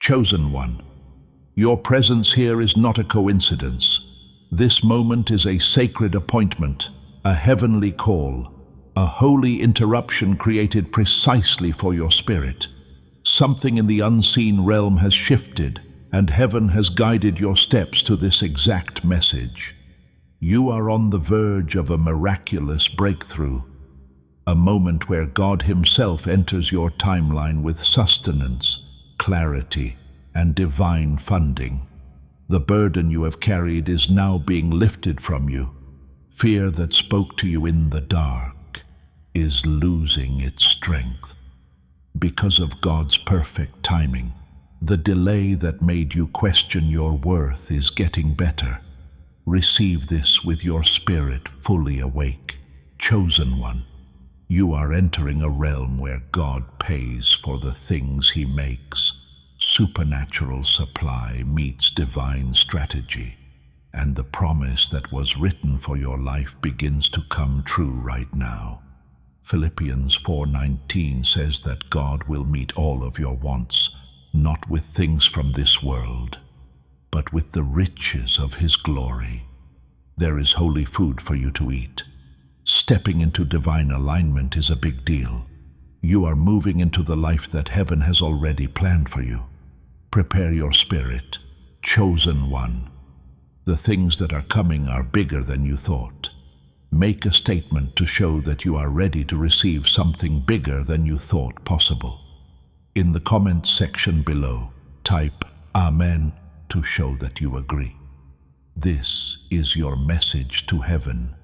Chosen one, your presence here is not a coincidence. This moment is a sacred appointment, a heavenly call, a holy interruption created precisely for your spirit. Something in the unseen realm has shifted, and heaven has guided your steps to this exact message. You are on the verge of a miraculous breakthrough, a moment where God Himself enters your timeline with sustenance, clarity, and divine funding. The burden you have carried is now being lifted from you. Fear that spoke to you in the dark is losing its strength. Because of God's perfect timing, the delay that made you question your worth is getting better. Receive this with your spirit fully awake. Chosen one, you are entering a realm where God pays for the things He makes. Supernatural supply meets divine strategy, and the promise that was written for your life begins to come true right now. Philippians 4:19 says that God will meet all of your wants, not with things from this world, but with the riches of His glory. There is holy food for you to eat. Stepping into divine alignment is a big deal. You are moving into the life that heaven has already planned for you. Prepare your spirit, chosen one. The things that are coming are bigger than you thought. Make a statement to show that you are ready to receive something bigger than you thought possible. In the comments section below, type Amen to show that you agree. This is your message to heaven,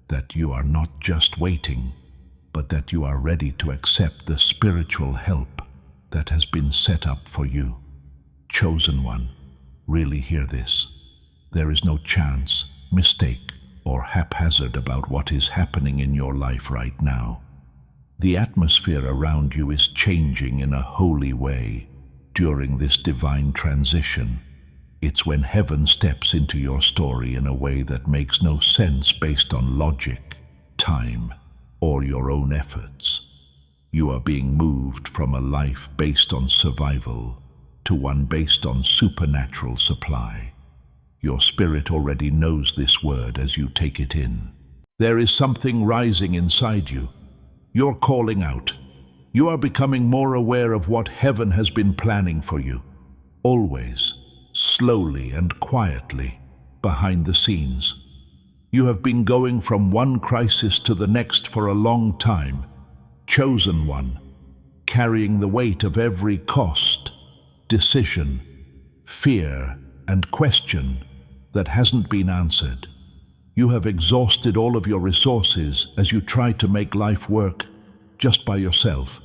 that you are not just waiting, but that you are ready to accept the spiritual help that has been set up for you. Chosen one, really hear this. There is no chance, mistake, or haphazard about what is happening in your life right now. The atmosphere around you is changing in a holy way during this divine transition. It's when heaven steps into your story in a way that makes no sense based on logic, time, or your own efforts. You are being moved from a life based on survival to one based on supernatural supply. Your spirit already knows this word as you take it in. There is something rising inside you. You're calling out. You are becoming more aware of what heaven has been planning for you. Always, slowly and quietly, behind the scenes. You have been going from one crisis to the next for a long time. Chosen one, carrying the weight of every cost, decision, fear, and question that hasn't been answered. You have exhausted all of your resources as you try to make life work just by yourself.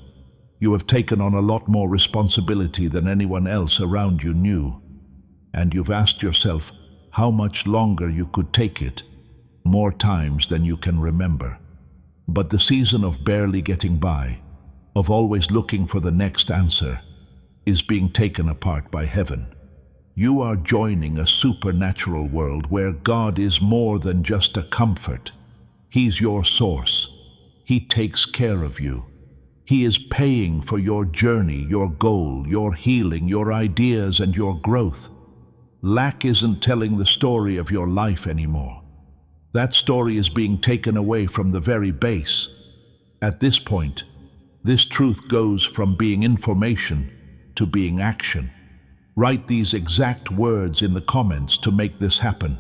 You have taken on a lot more responsibility than anyone else around you knew, and you've asked yourself how much longer you could take it, more times than you can remember. But the season of barely getting by, of always looking for the next answer, is being taken apart by heaven. You are joining a supernatural world where God is more than just a comfort. He's your source. He takes care of you. He is paying for your journey, your goal, your healing, your ideas, and your growth. Lack isn't telling the story of your life anymore. That story is being taken away from the very base. At this point, this truth goes from being information to being action. Write these exact words in the comments to make this happen.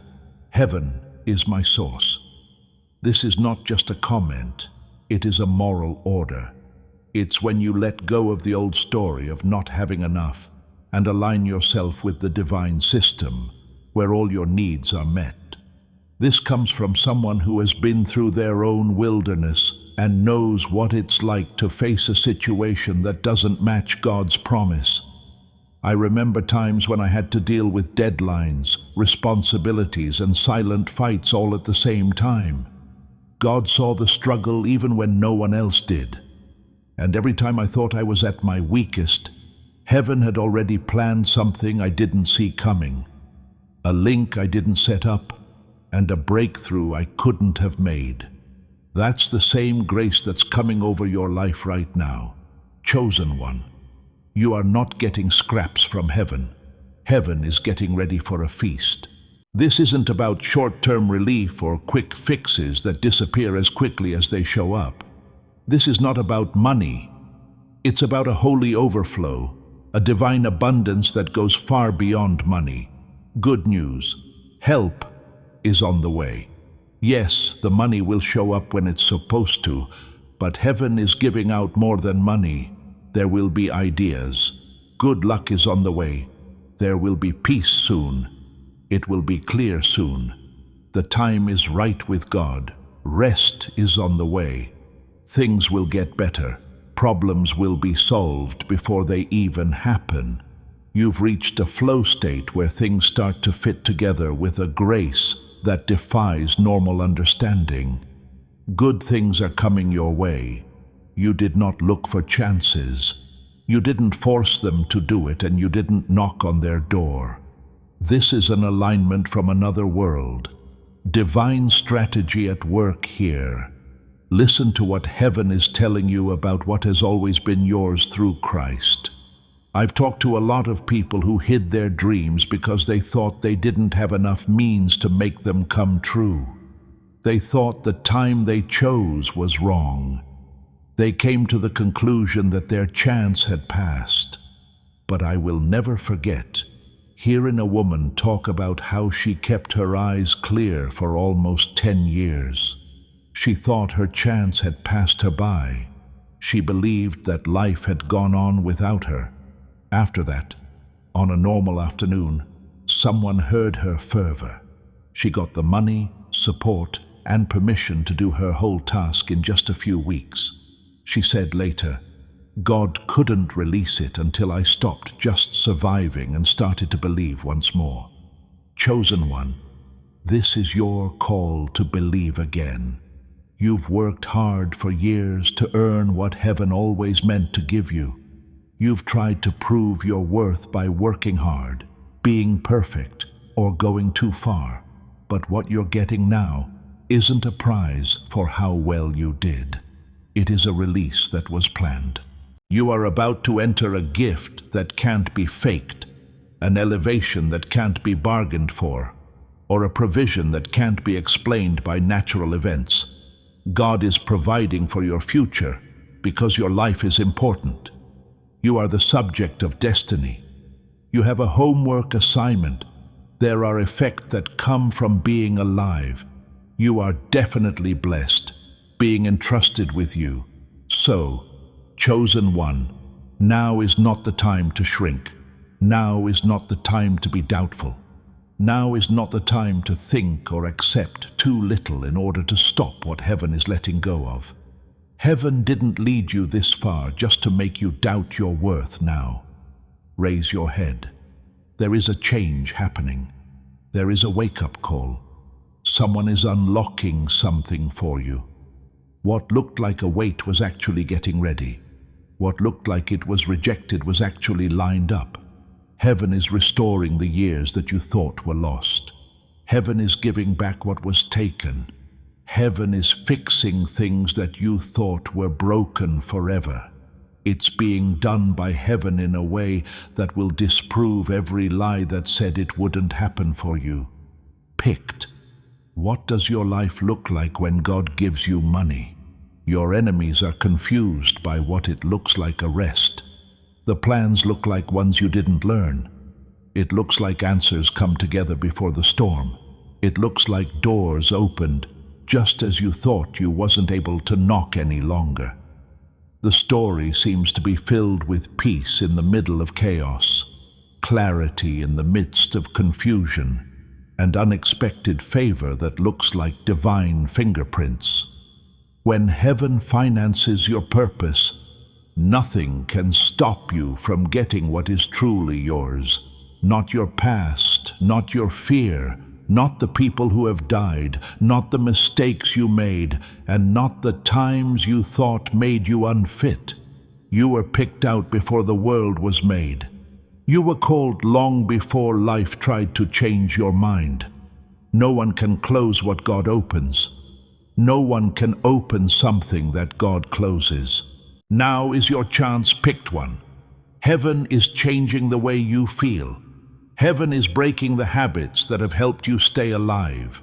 Heaven is my source. This is not just a comment, it is a moral order. It's when you let go of the old story of not having enough and align yourself with the divine system where all your needs are met. This comes from someone who has been through their own wilderness and knows what it's like to face a situation that doesn't match God's promise. I remember times when I had to deal with deadlines, responsibilities, and silent fights all at the same time. God saw the struggle even when no one else did. And every time I thought I was at my weakest, heaven had already planned something I didn't see coming. A link I didn't set up, and a breakthrough I couldn't have made. That's the same grace that's coming over your life right now. Chosen one. You are not getting scraps from heaven. Heaven is getting ready for a feast. This isn't about short-term relief or quick fixes that disappear as quickly as they show up. This is not about money. It's about a holy overflow, a divine abundance that goes far beyond money. Good news. Help is on the way. Yes, the money will show up when it's supposed to, but heaven is giving out more than money. There will be ideas. Good luck is on the way. There will be peace soon. It will be clear soon. The time is right with God. Rest is on the way. Things will get better. Problems will be solved before they even happen. You've reached a flow state where things start to fit together with a grace that defies normal understanding. Good things are coming your way. You did not look for chances. You didn't force them to do it, and you didn't knock on their door. This is an alignment from another world. Divine strategy at work here. Listen to what heaven is telling you about what has always been yours through Christ. I've talked to a lot of people who hid their dreams because they thought they didn't have enough means to make them come true. They thought the time they chose was wrong. They came to the conclusion that their chance had passed. But I will never forget hearing a woman talk about how she kept her eyes clear for almost 10 years. She thought her chance had passed her by. She believed that life had gone on without her. After that, on a normal afternoon, someone heard her fervor. She got the money, support, and permission to do her whole task in just a few weeks. She said later, "God couldn't release it until I stopped just surviving and started to believe once more." Chosen one, this is your call to believe again. You've worked hard for years to earn what heaven always meant to give you. You've tried to prove your worth by working hard, being perfect, or going too far. But what you're getting now isn't a prize for how well you did. It is a release that was planned. You are about to enter a gift that can't be faked, an elevation that can't be bargained for, or a provision that can't be explained by natural events. God is providing for your future because your life is important. You are the subject of destiny. You have a homework assignment. There are effects that come from being alive. You are definitely blessed, being entrusted with you. So, chosen one, now is not the time to shrink. Now is not the time to be doubtful. Now is not the time to think or accept too little in order to stop what heaven is letting go of. Heaven didn't lead you this far just to make you doubt your worth now. Raise your head. There is a change happening. There is a wake-up call. Someone is unlocking something for you. What looked like a wait was actually getting ready. What looked like it was rejected was actually lined up. Heaven is restoring the years that you thought were lost. Heaven is giving back what was taken. Heaven is fixing things that you thought were broken forever. It's being done by heaven in a way that will disprove every lie that said it wouldn't happen for you. Picked. What does your life look like when God gives you money? Your enemies are confused by what it looks like a rest. The plans look like ones you didn't learn. It looks like answers come together before the storm. It looks like doors opened just as you thought you wasn't able to knock any longer. The story seems to be filled with peace in the middle of chaos, clarity in the midst of confusion, and unexpected favor that looks like divine fingerprints. When heaven finances your purpose, nothing can stop you from getting what is truly yours. Not your past, not your fear, not the people who have died, not the mistakes you made, and not the times you thought made you unfit. You were picked out before the world was made. You were called long before life tried to change your mind. No one can close what God opens. No one can open something that God closes. Now is your chance, picked one. Heaven is changing the way you feel. Heaven is breaking the habits that have helped you stay alive.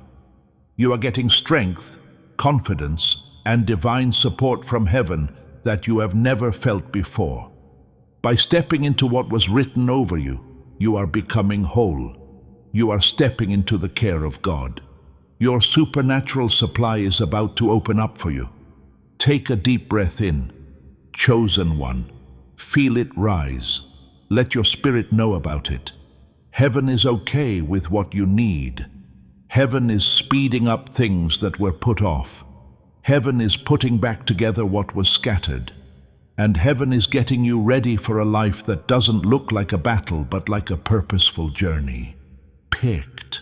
You are getting strength, confidence, and divine support from heaven that you have never felt before. By stepping into what was written over you, you are becoming whole. You are stepping into the care of God. Your supernatural supply is about to open up for you. Take a deep breath in. Chosen one. Feel it rise. Let your spirit know about it. Heaven is okay with what you need. Heaven is speeding up things that were put off. Heaven is putting back together what was scattered. And heaven is getting you ready for a life that doesn't look like a battle, but like a purposeful journey. Picked.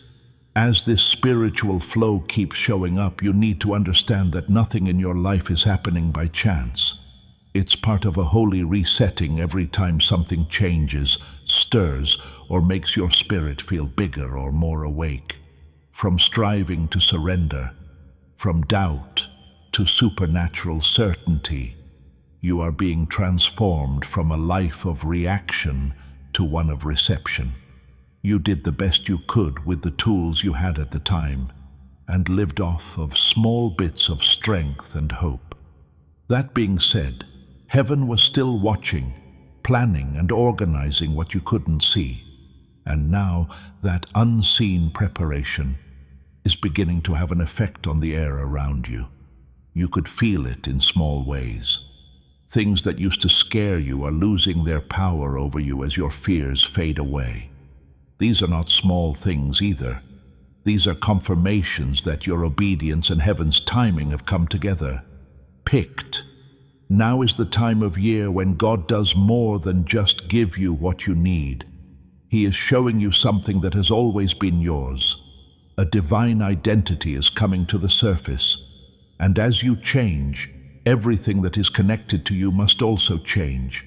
As this spiritual flow keeps showing up, you need to understand that nothing in your life is happening by chance. It's part of a holy resetting every time something changes, stirs, or makes your spirit feel bigger or more awake. From striving to surrender, from doubt to supernatural certainty, you are being transformed from a life of reaction to one of reception. You did the best you could with the tools you had at the time and lived off of small bits of strength and hope. That being said, heaven was still watching, planning and organizing what you couldn't see. And now that unseen preparation is beginning to have an effect on the air around you. You could feel it in small ways. Things that used to scare you are losing their power over you as your fears fade away. These are not small things either. These are confirmations that your obedience and heaven's timing have come together. Picked. Now is the time of year when God does more than just give you what you need. He is showing you something that has always been yours. A divine identity is coming to the surface. And as you change, everything that is connected to you must also change.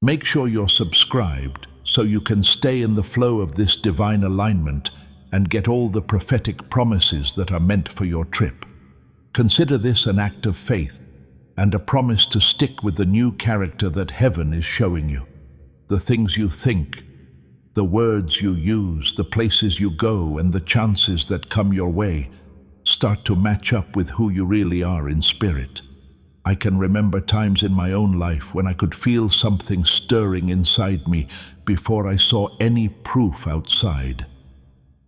Make sure you're subscribed so you can stay in the flow of this divine alignment and get all the prophetic promises that are meant for your trip. Consider this an act of faith and a promise to stick with the new character that heaven is showing you. The things you think, the words you use, the places you go, and the chances that come your way start to match up with who you really are in spirit. I can remember times in my own life when I could feel something stirring inside me before I saw any proof outside.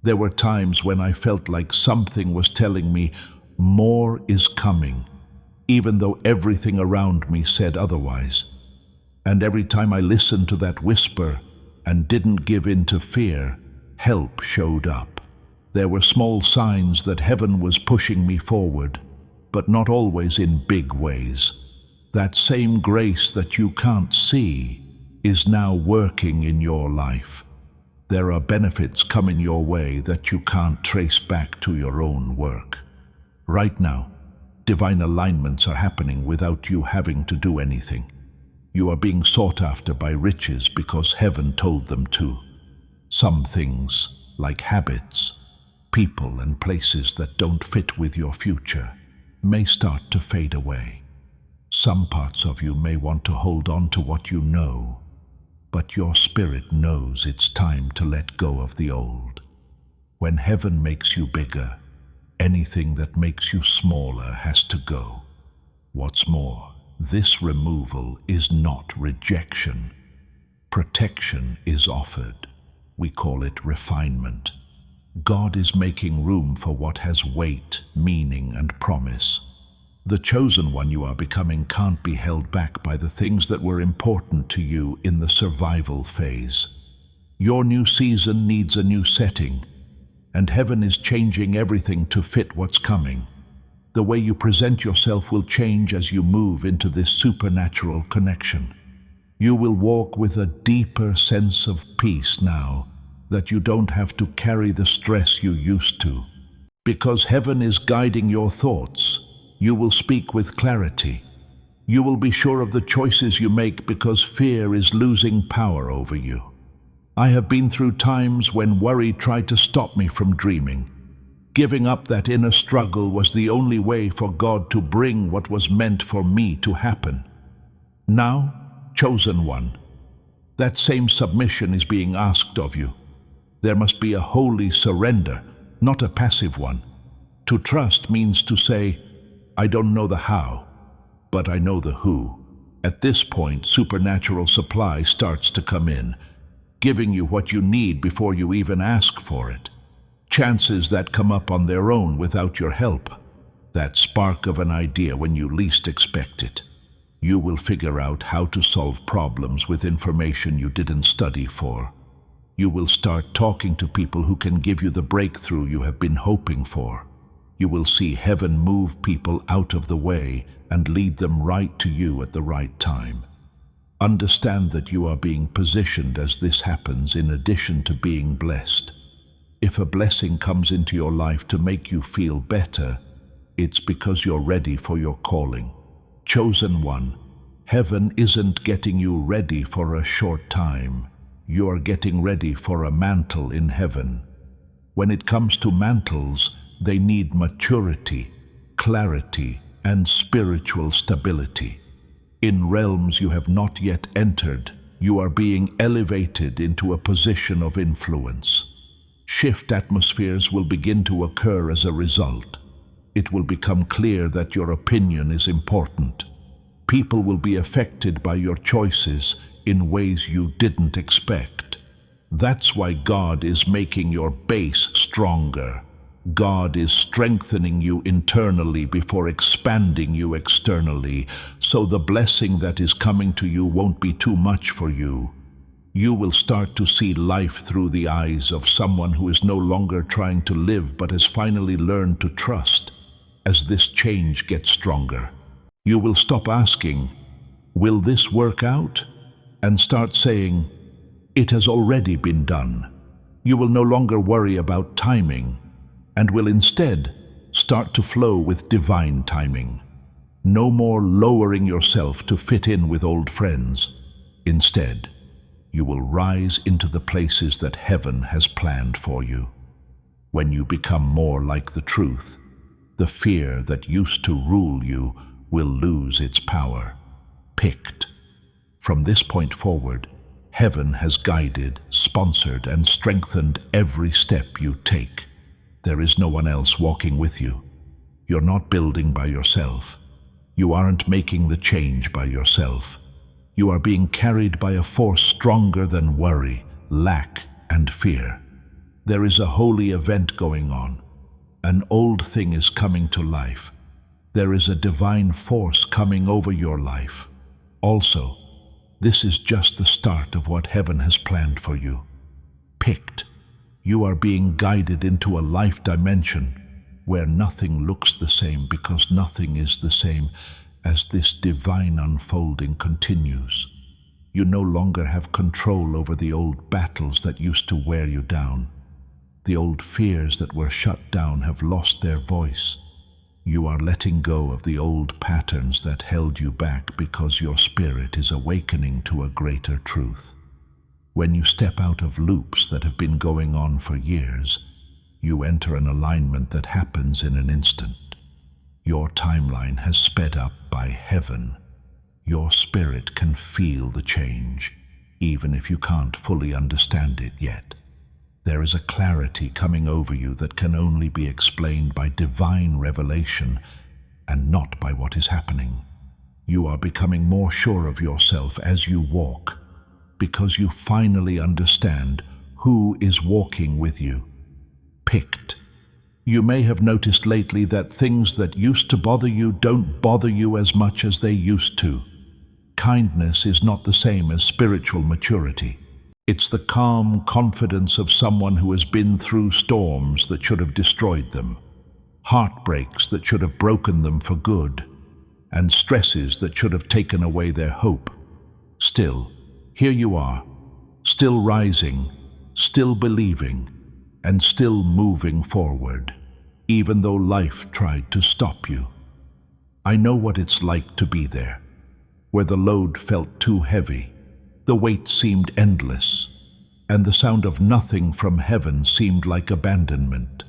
There were times when I felt like something was telling me more is coming, even though everything around me said otherwise. And every time I listened to that whisper and didn't give in to fear, help showed up. There were small signs that heaven was pushing me forward, but not always in big ways. That same grace that you can't see is now working in your life. There are benefits coming your way that you can't trace back to your own work. Right now, divine alignments are happening without you having to do anything. You are being sought after by riches because heaven told them to. Some things, like habits, people and places that don't fit with your future, may start to fade away. Some parts of you may want to hold on to what you know, but your spirit knows it's time to let go of the old. When heaven makes you bigger, anything that makes you smaller has to go. What's more, this removal is not rejection. Protection is offered. We call it refinement. God is making room for what has weight, meaning, and promise. The chosen one you are becoming can't be held back by the things that were important to you in the survival phase. Your new season needs a new setting, and heaven is changing everything to fit what's coming. The way you present yourself will change as you move into this supernatural connection. You will walk with a deeper sense of peace now that you don't have to carry the stress you used to. Because heaven is guiding your thoughts, you will speak with clarity. You will be sure of the choices you make because fear is losing power over you. I have been through times when worry tried to stop me from dreaming. Giving up that inner struggle was the only way for God to bring what was meant for me to happen. Now, chosen one, That same submission is being asked of you. There must be a holy surrender, not a passive one. To trust means to say, I don't know the how, but I know the who. At this point, supernatural supply starts to come in, giving you what you need before you even ask for it. Chances that come up on their own without your help. That spark of an idea when you least expect it. You will figure out how to solve problems with information you didn't study for. You will start talking to people who can give you the breakthrough you have been hoping for. You will see heaven move people out of the way and lead them right to you at the right time. Understand that you are being positioned as this happens in addition to being blessed. If a blessing comes into your life to make you feel better, it's because you're ready for your calling. Chosen one, heaven isn't getting you ready for a short time. You are getting ready for a mantle in heaven. When it comes to mantles, they need maturity, clarity, and spiritual stability. In realms you have not yet entered, you are being elevated into a position of influence. Shift atmospheres will begin to occur as a result. It will become clear that your opinion is important. People will be affected by your choices in ways you didn't expect. That's why God is making your base stronger. God is strengthening you internally before expanding you externally, so the blessing that is coming to you won't be too much for you. You will start to see life through the eyes of someone who is no longer trying to live but has finally learned to trust. As this change gets stronger, you will stop asking, will this work out? And start saying, it has already been done. You will no longer worry about timing, and will instead start to flow with divine timing. No more lowering yourself to fit in with old friends. Instead, you will rise into the places that heaven has planned for you. When you become more like the truth, the fear that used to rule you will lose its power. Picked. From this point forward, heaven has guided, sponsored, and strengthened every step you take. There is no one else walking with you. You're not building by yourself. You aren't making the change by yourself. You are being carried by a force stronger than worry, lack, and fear. There is a holy event going on. An old thing is coming to life. There is a divine force coming over your life. Also, this is just the start of what heaven has planned for you. Picked. You are being guided into a life dimension where nothing looks the same because nothing is the same as this divine unfolding continues. You no longer have control over the old battles that used to wear you down. The old fears that were shut down have lost their voice. You are letting go of the old patterns that held you back because your spirit is awakening to a greater truth. When you step out of loops that have been going on for years, you enter an alignment that happens in an instant. Your timeline has sped up by heaven. Your spirit can feel the change, even if you can't fully understand it yet. There is a clarity coming over you that can only be explained by divine revelation and not by what is happening. You are becoming more sure of yourself as you walk, because you finally understand who is walking with you. Picked. You may have noticed lately that things that used to bother you don't bother you as much as they used to. Kindness is not the same as spiritual maturity. It's the calm confidence of someone who has been through storms that should have destroyed them, heartbreaks that should have broken them for good, and stresses that should have taken away their hope. Still, here you are, still rising, still believing, and still moving forward, even though life tried to stop you. I know what it's like to be there, where the load felt too heavy, the weight seemed endless, and the sound of nothing from heaven seemed like abandonment.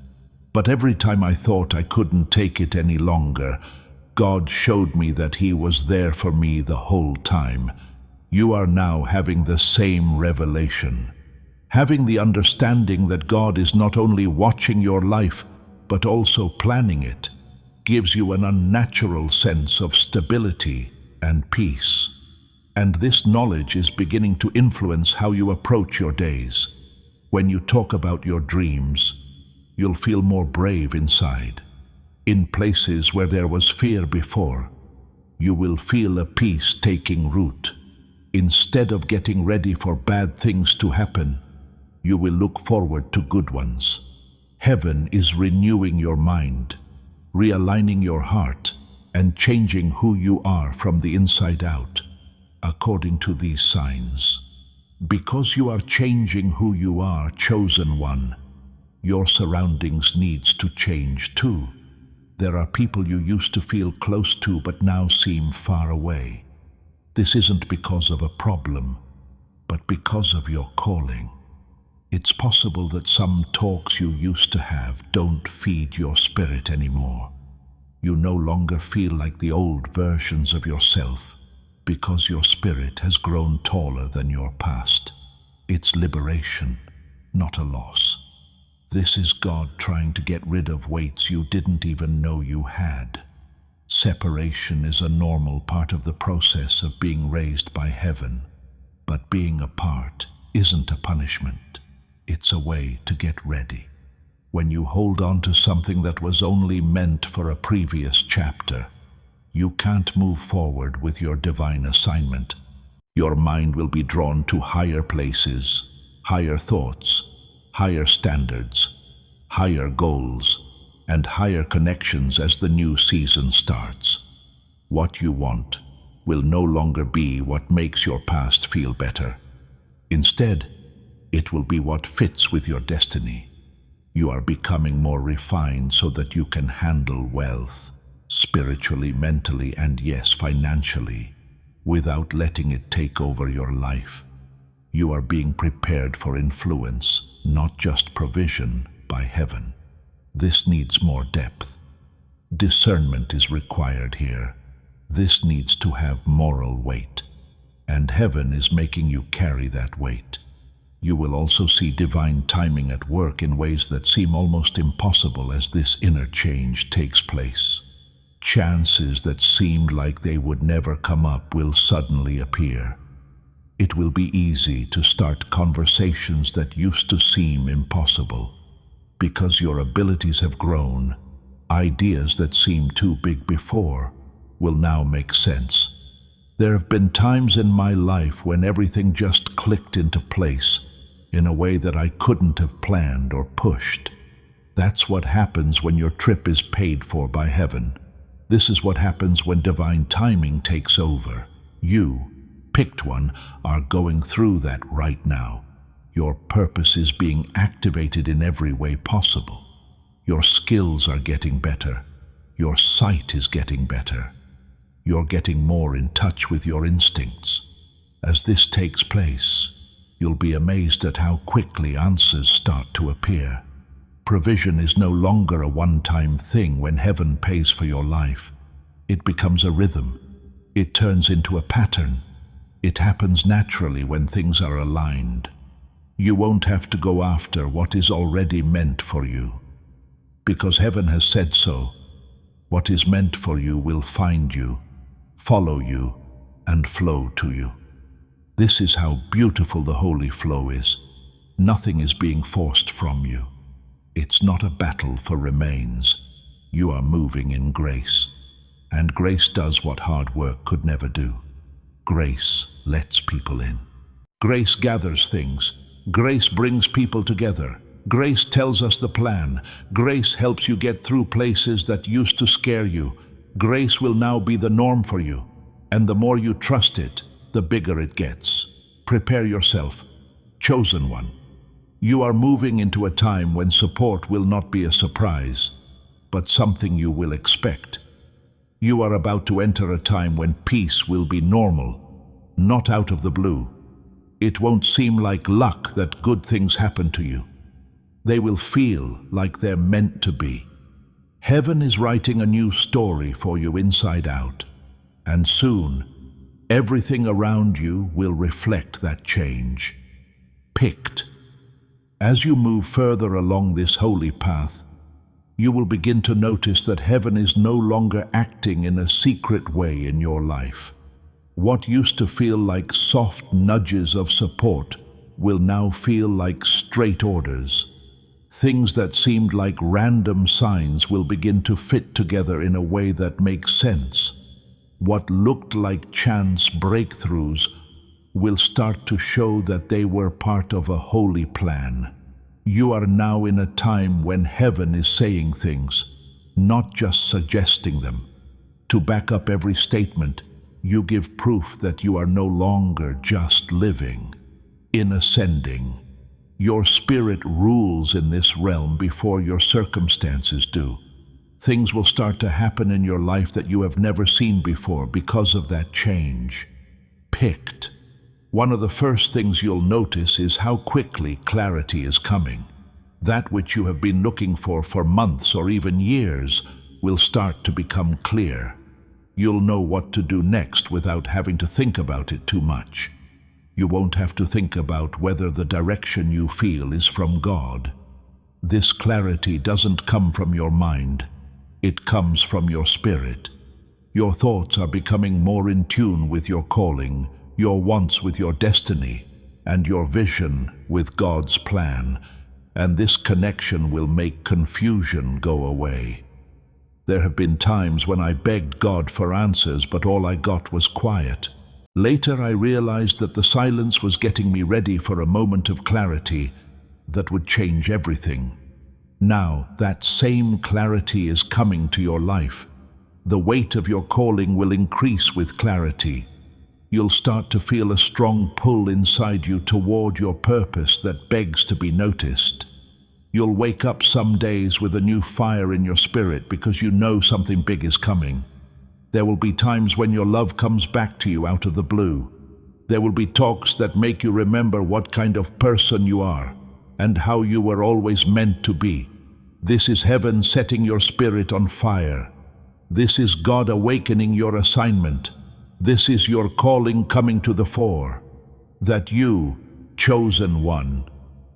But every time I thought I couldn't take it any longer, God showed me that He was there for me the whole time, You are now having the same revelation, having the understanding that God is not only watching your life, but also planning it, gives you an unnatural sense of stability and peace. And this knowledge is beginning to influence how you approach your days. When you talk about your dreams, you'll feel more brave inside. In places where there was fear before, you will feel a peace taking root. Instead of getting ready for bad things to happen, you will look forward to good ones. Heaven is renewing your mind, realigning your heart, and changing who you are from the inside out, according to these signs. Because you are changing who you are, chosen one, your surroundings needs to change too. There are people you used to feel close to but now seem far away. This isn't because of a problem, but because of your calling. It's possible that some talks you used to have don't feed your spirit anymore. You no longer feel like the old versions of yourself because your spirit has grown taller than your past. It's liberation, not a loss. This is God trying to get rid of weights you didn't even know you had. Separation is a normal part of the process of being raised by heaven, but being apart isn't a punishment. It's a way to get ready. When you hold on to something that was only meant for a previous chapter, you can't move forward with your divine assignment. Your mind will be drawn to higher places, higher thoughts, higher standards, higher goals, and higher connections as the new season starts. What you want will no longer be what makes your past feel better. Instead, it will be what fits with your destiny. You are becoming more refined so that you can handle wealth, spiritually, mentally, and yes, financially, without letting it take over your life. You are being prepared for influence, not just provision, by heaven. This needs more depth. Discernment is required here. This needs to have moral weight, and heaven is making you carry that weight. You will also see divine timing at work in ways that seem almost impossible as this inner change takes place. Chances that seemed like they would never come up will suddenly appear. It will be easy to start conversations that used to seem impossible. Because your abilities have grown, ideas that seemed too big before will now make sense. There have been times in my life when everything just clicked into place in a way that I couldn't have planned or pushed. That's what happens when your trip is paid for by heaven. This is what happens when divine timing takes over. You, picked one, are going through that right now. Your purpose is being activated in every way possible. Your skills are getting better. Your sight is getting better. You're getting more in touch with your instincts. As this takes place, you'll be amazed at how quickly answers start to appear. Provision is no longer a one-time thing when heaven pays for your life. It becomes a rhythm. It turns into a pattern. It happens naturally when things are aligned. You won't have to go after what is already meant for you, because heaven has said so. What is meant for you will find you, follow you, and flow to you. This is how beautiful the holy flow is. Nothing is being forced from you. It's not a battle for remains. You are moving in grace. And grace does what hard work could never do. Grace lets people in. Grace gathers things. Grace brings people together. Grace tells us the plan. Grace helps you get through places that used to scare you. Grace will now be the norm for you. And the more you trust it, the bigger it gets. Prepare yourself. Chosen one. You are moving into a time when support will not be a surprise, but something you will expect. You are about to enter a time when peace will be normal, not out of the blue. It won't seem like luck that good things happen to you. They will feel like they're meant to be. Heaven is writing a new story for you inside out, and soon Everything around you will reflect that change. Picked. As you move further along this holy path, you will begin to notice that heaven is no longer acting in a secret way in your life. What used to feel like soft nudges of support will now feel like straight orders. Things that seemed like random signs will begin to fit together in a way that makes sense. What looked like chance breakthroughs will start to show that they were part of a holy plan. You are now in a time when heaven is saying things, not just suggesting them. To back up every statement, you give proof that you are no longer just living. In ascending, your spirit rules in this realm before your circumstances do. Things will start to happen in your life that you have never seen before because of that change. Picked. One of the first things you'll notice is how quickly clarity is coming. That which you have been looking for months or even years will start to become clear. You'll know what to do next without having to think about it too much. You won't have to think about whether the direction you feel is from God. This clarity doesn't come from your mind. It comes from your spirit. Your thoughts are becoming more in tune with your calling, your wants with your destiny, and your vision with God's plan. And this connection will make confusion go away. There have been times when I begged God for answers, but all I got was quiet. Later I realized that the silence was getting me ready for a moment of clarity that would change everything. Now that same clarity is coming to your life. The weight of your calling will increase with clarity. You'll start to feel a strong pull inside you toward your purpose that begs to be noticed. You'll wake up some days with a new fire in your spirit because you know something big is coming. There will be times when your love comes back to you out of the blue. There will be talks that make you remember what kind of person you are and how you were always meant to be. This is heaven setting your spirit on fire. This is God awakening your assignment. This is your calling coming to the fore. That you, chosen one,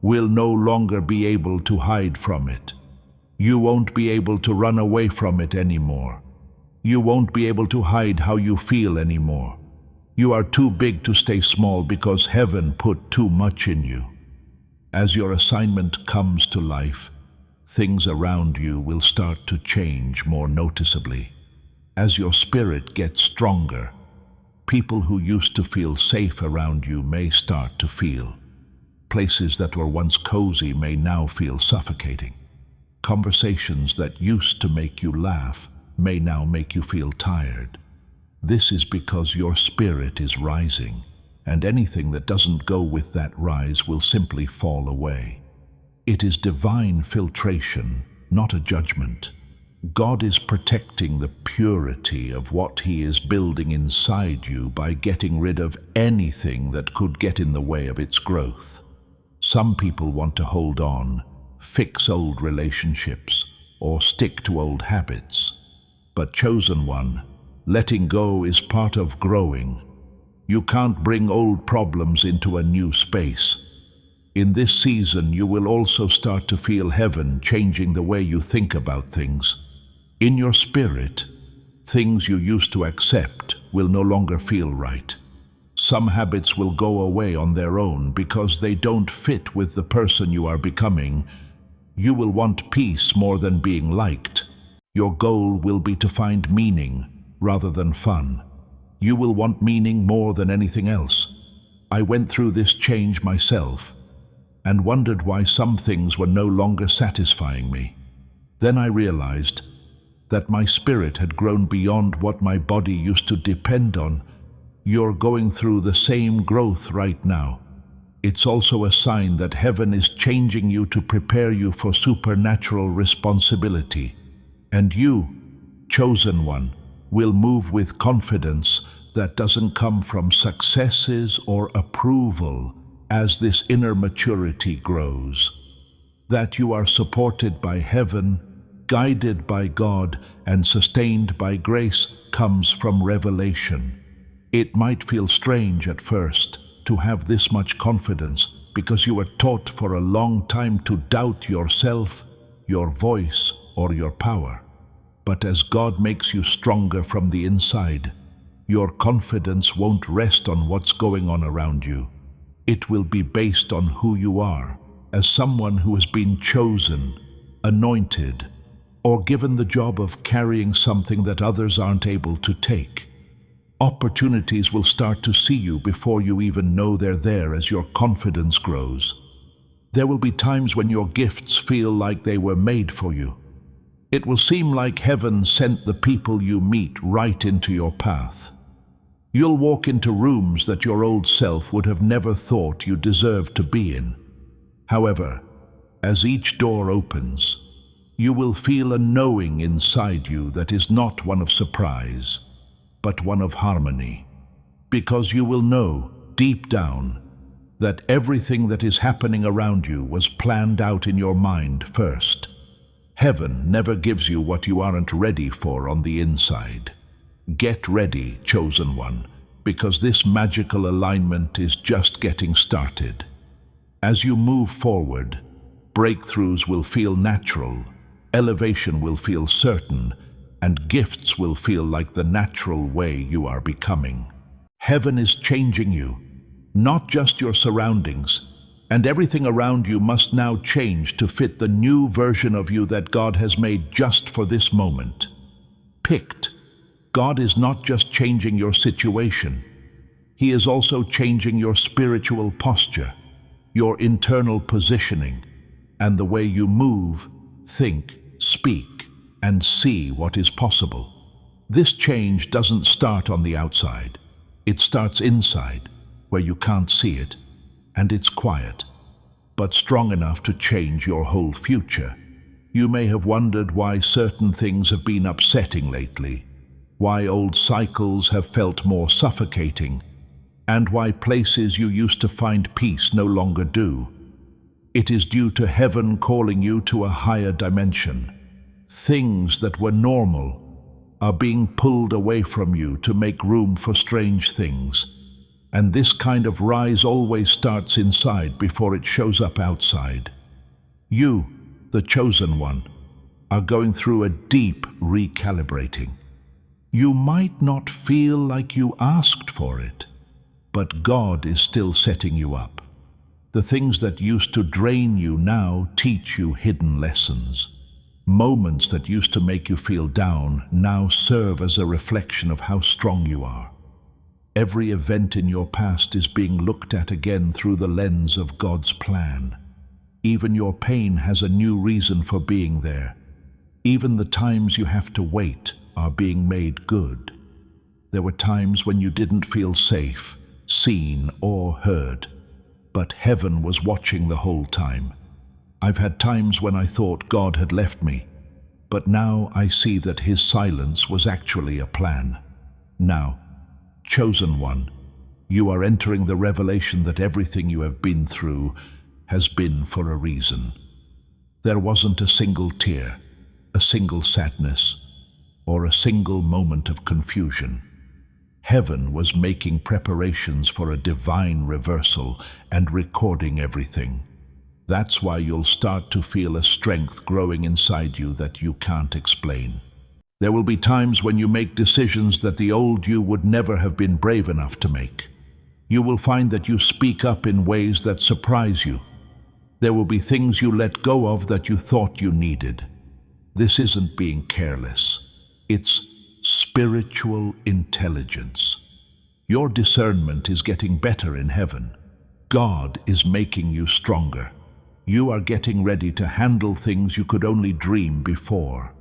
will no longer be able to hide from it. You won't be able to run away from it anymore. You won't be able to hide how you feel anymore. You are too big to stay small because heaven put too much in you. As your assignment comes to life, things around you will start to change more noticeably. As your spirit gets stronger, people who used to feel safe around you may start to feel. Places that were once cozy may now feel suffocating. Conversations that used to make you laugh may now make you feel tired. This is because your spirit is rising, and anything that doesn't go with that rise will simply fall away. It is divine filtration, not a judgment. God is protecting the purity of what He is building inside you by getting rid of anything that could get in the way of its growth. Some people want to hold on, fix old relationships, or stick to old habits. But chosen one, letting go is part of growing. You can't bring old problems into a new space. In this season, you will also start to feel heaven changing the way you think about things. In your spirit, things you used to accept will no longer feel right. Some habits will go away on their own because they don't fit with the person you are becoming. You will want peace more than being liked. Your goal will be to find meaning rather than fun. You will want meaning more than anything else. I went through this change myself and wondered why some things were no longer satisfying me. Then I realized that my spirit had grown beyond what my body used to depend on. You're going through the same growth right now. It's also a sign that heaven is changing you to prepare you for supernatural responsibility. And you, chosen one, will move with confidence that doesn't come from successes or approval as this inner maturity grows. That you are supported by heaven, guided by God, and sustained by grace comes from revelation. It might feel strange at first to have this much confidence because you were taught for a long time to doubt yourself, your voice, or your power. But as God makes you stronger from the inside, your confidence won't rest on what's going on around you. It will be based on who you are, as someone who has been chosen, anointed, or given the job of carrying something that others aren't able to take. Opportunities will start to see you before you even know they're there as your confidence grows. There will be times when your gifts feel like they were made for you. It will seem like heaven sent the people you meet right into your path. You'll walk into rooms that your old self would have never thought you deserved to be in. However, as each door opens, you will feel a knowing inside you that is not one of surprise, but one of harmony, because you will know, deep down, that everything that is happening around you was planned out in your mind first. Heaven never gives you what you aren't ready for on the inside. Get ready, chosen one, because this magical alignment is just getting started. As you move forward, breakthroughs will feel natural, elevation will feel certain, and gifts will feel like the natural way you are becoming. Heaven is changing you, not just your surroundings, and everything around you must now change to fit the new version of you that God has made just for this moment. Picked. God is not just changing your situation. He is also changing your spiritual posture, your internal positioning, and the way you move, think, speak, and see what is possible. This change doesn't start on the outside. It starts inside, where you can't see it, and it's quiet, but strong enough to change your whole future. You may have wondered why certain things have been upsetting lately, why old cycles have felt more suffocating, and why places you used to find peace no longer do. It is due to heaven calling you to a higher dimension. Things that were normal are being pulled away from you to make room for strange things. And this kind of rise always starts inside before it shows up outside. You, the chosen one, are going through a deep recalibrating. You might not feel like you asked for it, but God is still setting you up. The things that used to drain you now teach you hidden lessons. Moments that used to make you feel down now serve as a reflection of how strong you are. Every event in your past is being looked at again through the lens of God's plan. Even your pain has a new reason for being there. Even the times you have to wait are being made good. There were times when you didn't feel safe, seen, or heard, but heaven was watching the whole time. I've had times when I thought God had left me, but now I see that His silence was actually a plan. Now, chosen one, you are entering the revelation that everything you have been through has been for a reason. There wasn't a single tear, a single sadness, or a single moment of confusion. Heaven was making preparations for a divine reversal and recording everything. That's why you'll start to feel a strength growing inside you that you can't explain. There will be times when you make decisions that the old you would never have been brave enough to make. You will find that you speak up in ways that surprise you. There will be things you let go of that you thought you needed. This isn't being careless. It's spiritual intelligence. Your discernment is getting better in heaven. God is making you stronger. You are getting ready to handle things you could only dream before.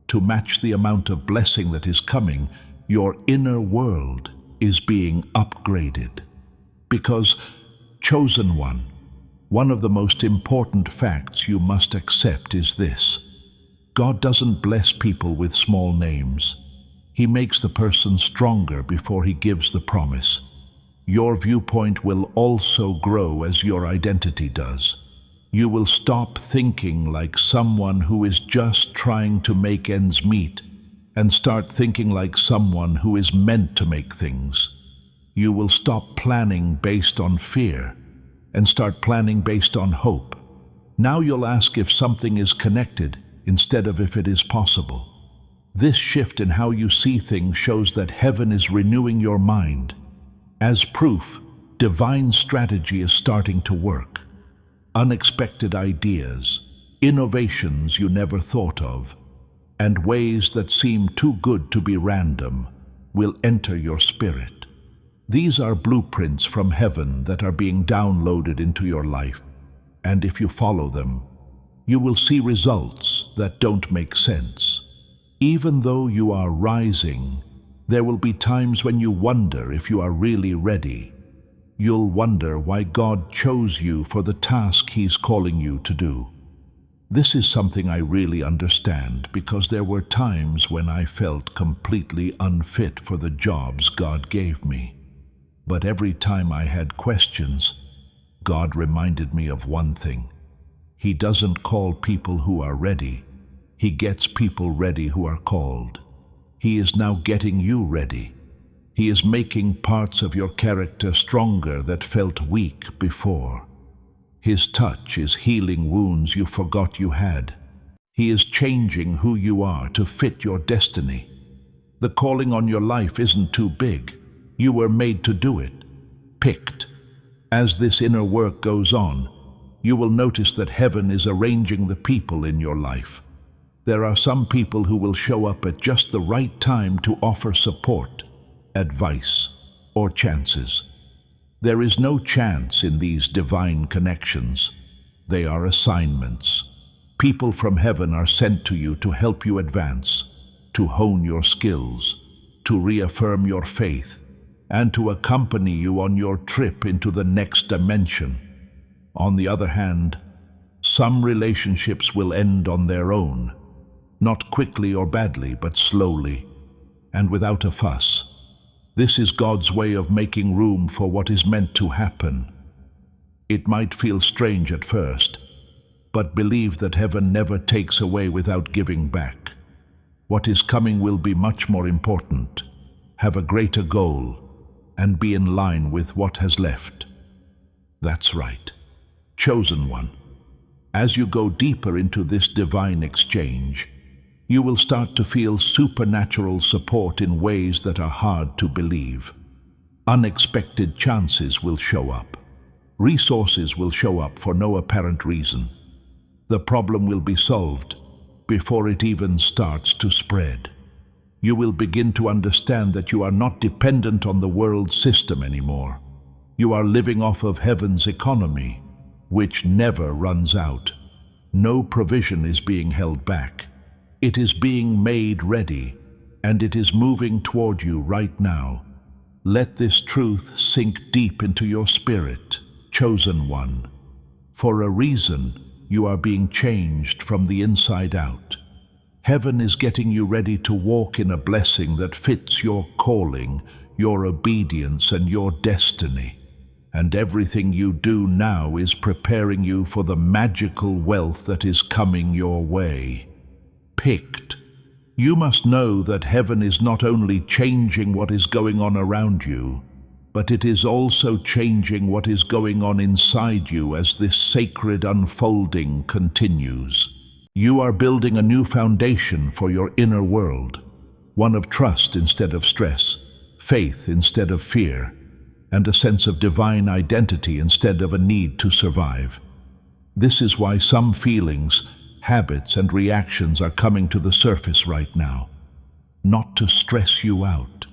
To match the amount of blessing that is coming, your inner world is being upgraded. Because, chosen one of the most important facts you must accept is this: God doesn't bless people with small names. He makes the person stronger before He gives the promise. Your viewpoint will also grow as your identity does. You will stop thinking like someone who is just trying to make ends meet and start thinking like someone who is meant to make things. You will stop planning based on fear and start planning based on hope. Now you'll ask if something is connected instead of if it is possible. This shift in how you see things shows that heaven is renewing your mind. As proof, divine strategy is starting to work. Unexpected ideas, innovations you never thought of, and ways that seem too good to be random will enter your spirit. These are blueprints from heaven that are being downloaded into your life, and if you follow them, you will see results that don't make sense. Even though you are rising, there will be times when you wonder if you are really ready. You'll wonder why God chose you for the task He's calling you to do. This is something I really understand because there were times when I felt completely unfit for the jobs God gave me. But every time I had questions, God reminded me of one thing. He doesn't call people who are ready. He gets people ready who are called. He is now getting you ready. He is making parts of your character stronger that felt weak before. His touch is healing wounds you forgot you had. He is changing who you are to fit your destiny. The calling on your life isn't too big. You were made to do it, picked. As this inner work goes on, you will notice that heaven is arranging the people in your life. There are some people who will show up at just the right time to offer support, advice, or chances. There is no chance in these divine connections. They are assignments. People from heaven are sent to you to help you advance, to hone your skills, to reaffirm your faith, and to accompany you on your trip into the next dimension. On the other hand, some relationships will end on their own, not quickly or badly, but slowly, and without a fuss. This is God's way of making room for what is meant to happen. It might feel strange at first, but believe that heaven never takes away without giving back. What is coming will be much more important, have a greater goal, and be in line with what has left. That's right, chosen one. As you go deeper into this divine exchange, you will start to feel supernatural support in ways that are hard to believe. Unexpected chances will show up. Resources will show up for no apparent reason. The problem will be solved before it even starts to spread. You will begin to understand that you are not dependent on the world system anymore. You are living off of heaven's economy, which never runs out. No provision is being held back. It is being made ready, and it is moving toward you right now. Let this truth sink deep into your spirit, chosen one. For a reason, you are being changed from the inside out. Heaven is getting you ready to walk in a blessing that fits your calling, your obedience, and your destiny. And everything you do now is preparing you for the magical wealth that is coming your way. Picked. You must know that heaven is not only changing what is going on around you, but it is also changing what is going on inside you as this sacred unfolding continues. You are building a new foundation for your inner world, one of trust instead of stress, faith instead of fear, and a sense of divine identity instead of a need to survive. This is why some feelings, habits, and reactions are coming to the surface right now. Not to stress you out,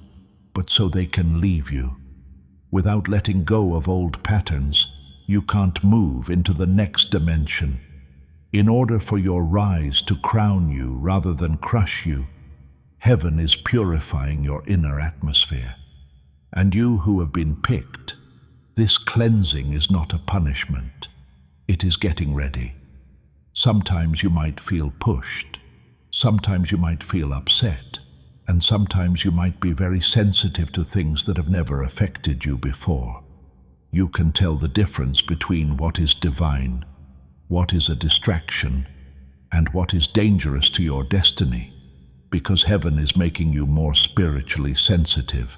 but so they can leave you. Without letting go of old patterns, you can't move into the next dimension. In order for your rise to crown you rather than crush you, heaven is purifying your inner atmosphere. And you who have been picked, this cleansing is not a punishment. It is getting ready. Sometimes you might feel pushed, sometimes you might feel upset, and sometimes you might be very sensitive to things that have never affected you before. You can tell the difference between what is divine, what is a distraction, and what is dangerous to your destiny, because heaven is making you more spiritually sensitive.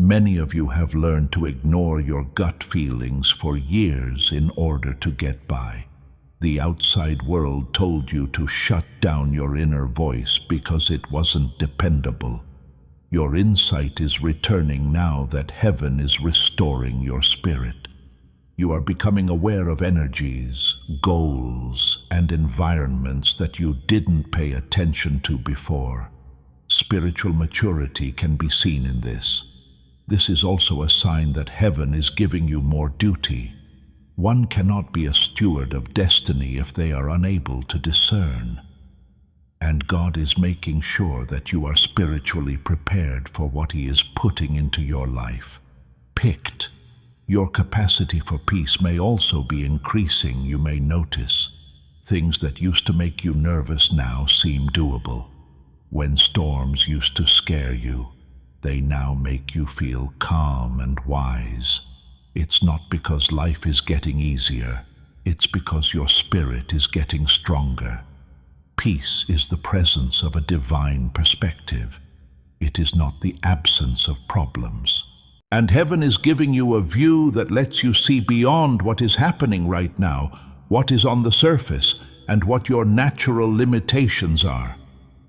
Many of you have learned to ignore your gut feelings for years in order to get by. The outside world told you to shut down your inner voice because it wasn't dependable. Your insight is returning now that heaven is restoring your spirit. You are becoming aware of energies, goals, and environments that you didn't pay attention to before. Spiritual maturity can be seen in this. This is also a sign that heaven is giving you more duty. One cannot be a steward of destiny if they are unable to discern. And God is making sure that you are spiritually prepared for what He is putting into your life. Picked. Your capacity for peace may also be increasing. You may notice things that used to make you nervous now seem doable. When storms used to scare you, they now make you feel calm and wise. It's not because life is getting easier. It's because your spirit is getting stronger. Peace is the presence of a divine perspective. It is not the absence of problems. And heaven is giving you a view that lets you see beyond what is happening right now, what is on the surface, and what your natural limitations are.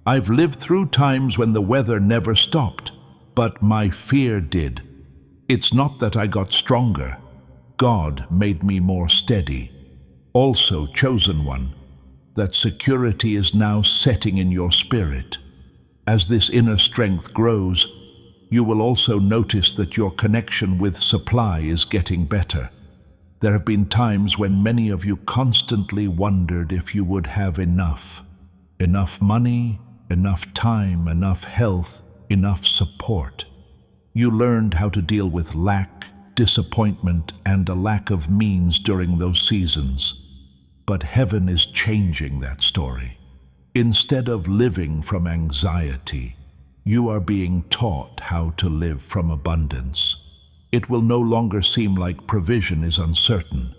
I've lived through times when the weather never stopped, but my fear did. It's not that I got stronger. God made me more steady. Also, chosen one, that security is now setting in your spirit. As this inner strength grows, you will also notice that your connection with supply is getting better. There have been times when many of you constantly wondered if you would have enough. Enough money, enough time, enough health, enough support. You learned how to deal with lack, disappointment, and a lack of means during those seasons. But heaven is changing that story. Instead of living from anxiety, you are being taught how to live from abundance. It will no longer seem like provision is uncertain.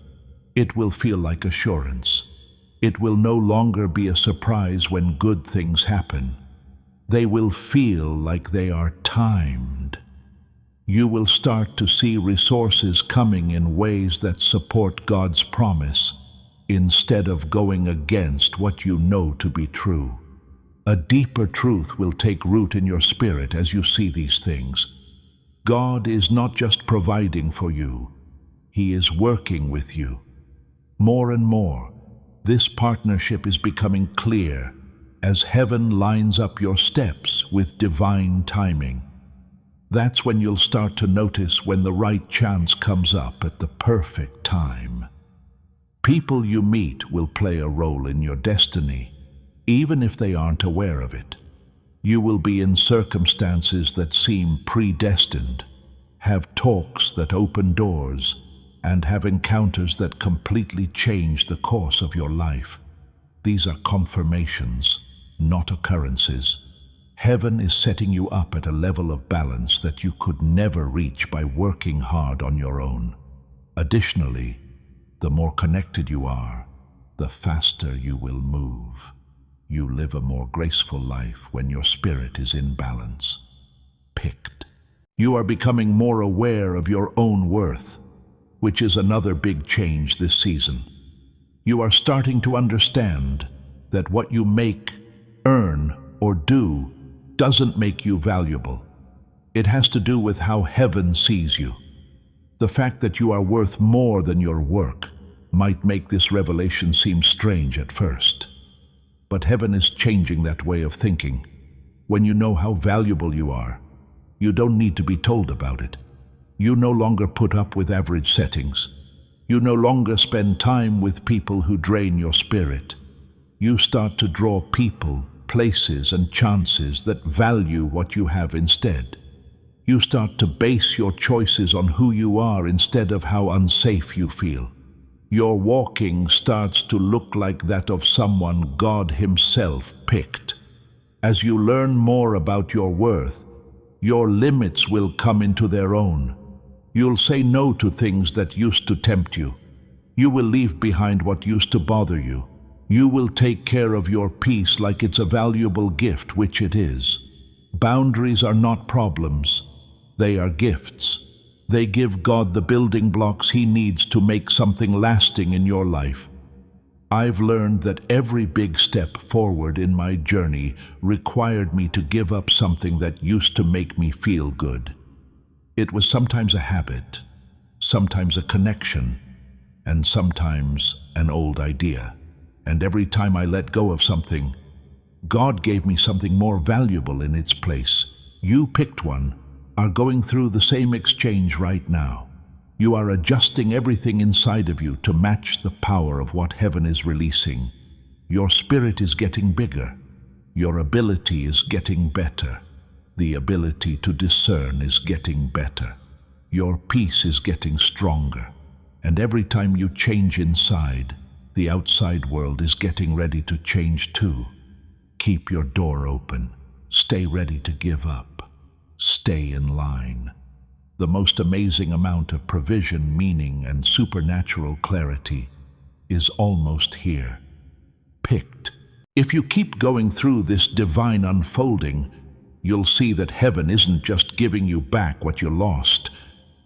It will feel like assurance. It will no longer be a surprise when good things happen. They will feel like they are timed. You will start to see resources coming in ways that support God's promise, instead of going against what you know to be true. A deeper truth will take root in your spirit as you see these things. God is not just providing for you, He is working with you. More and more, this partnership is becoming clear as heaven lines up your steps with divine timing. That's when you'll start to notice when the right chance comes up at the perfect time. People you meet will play a role in your destiny, even if they aren't aware of it. You will be in circumstances that seem predestined, have talks that open doors, and have encounters that completely change the course of your life. These are confirmations, not occurrences. Heaven is setting you up at a level of balance that you could never reach by working hard on your own. Additionally, the more connected you are, the faster you will move. You live a more graceful life when your spirit is in balance. Picked. You are becoming more aware of your own worth, which is another big change this season. You are starting to understand that what you make, earn, or do doesn't make you valuable. It has to do with how heaven sees you. The fact that you are worth more than your work might make this revelation seem strange at first. But heaven is changing that way of thinking. When you know how valuable you are, you don't need to be told about it. You no longer put up with average settings. You no longer spend time with people who drain your spirit. You start to draw people, places, and chances that value what you have instead. You start to base your choices on who you are instead of how unsafe you feel. Your walking starts to look like that of someone God Himself picked. As you learn more about your worth, your limits will come into their own. You'll say no to things that used to tempt you. You will leave behind what used to bother you. You will take care of your peace like it's a valuable gift, which it is. Boundaries are not problems. They are gifts. They give God the building blocks He needs to make something lasting in your life. I've learned that every big step forward in my journey required me to give up something that used to make me feel good. It was sometimes a habit, sometimes a connection, and sometimes an old idea. And every time I let go of something, God gave me something more valuable in its place. You picked one, are going through the same exchange right now. You are adjusting everything inside of you to match the power of what heaven is releasing. Your spirit is getting bigger. Your ability is getting better. The ability to discern is getting better. Your peace is getting stronger. And every time you change inside, the outside world is getting ready to change too. Keep your door open. Stay ready to give up. Stay in line. The most amazing amount of provision, meaning, and supernatural clarity is almost here. Picked. If you keep going through this divine unfolding, you'll see that heaven isn't just giving you back what you lost.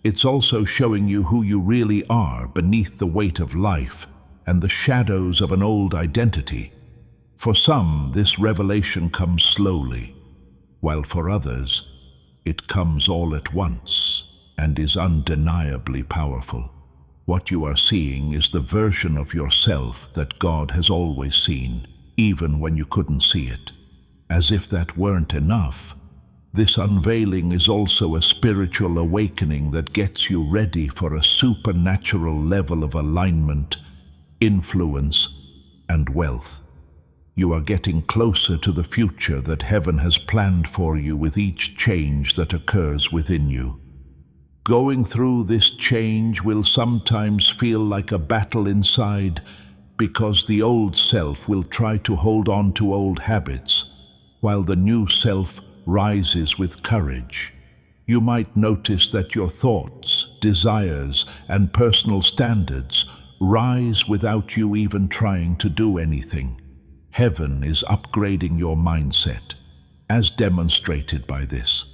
It's also showing you who you really are beneath the weight of life and the shadows of an old identity. For some, this revelation comes slowly, while for others, it comes all at once and is undeniably powerful. What you are seeing is the version of yourself that God has always seen, even when you couldn't see it. As if that weren't enough, this unveiling is also a spiritual awakening that gets you ready for a supernatural level of alignment, influence, and wealth. You are getting closer to the future that heaven has planned for you with each change that occurs within you. Going through this change will sometimes feel like a battle inside because the old self will try to hold on to old habits, while the new self rises with courage. You might notice that your thoughts, desires, and personal standards rise without you even trying to do anything. Heaven is upgrading your mindset, as demonstrated by this.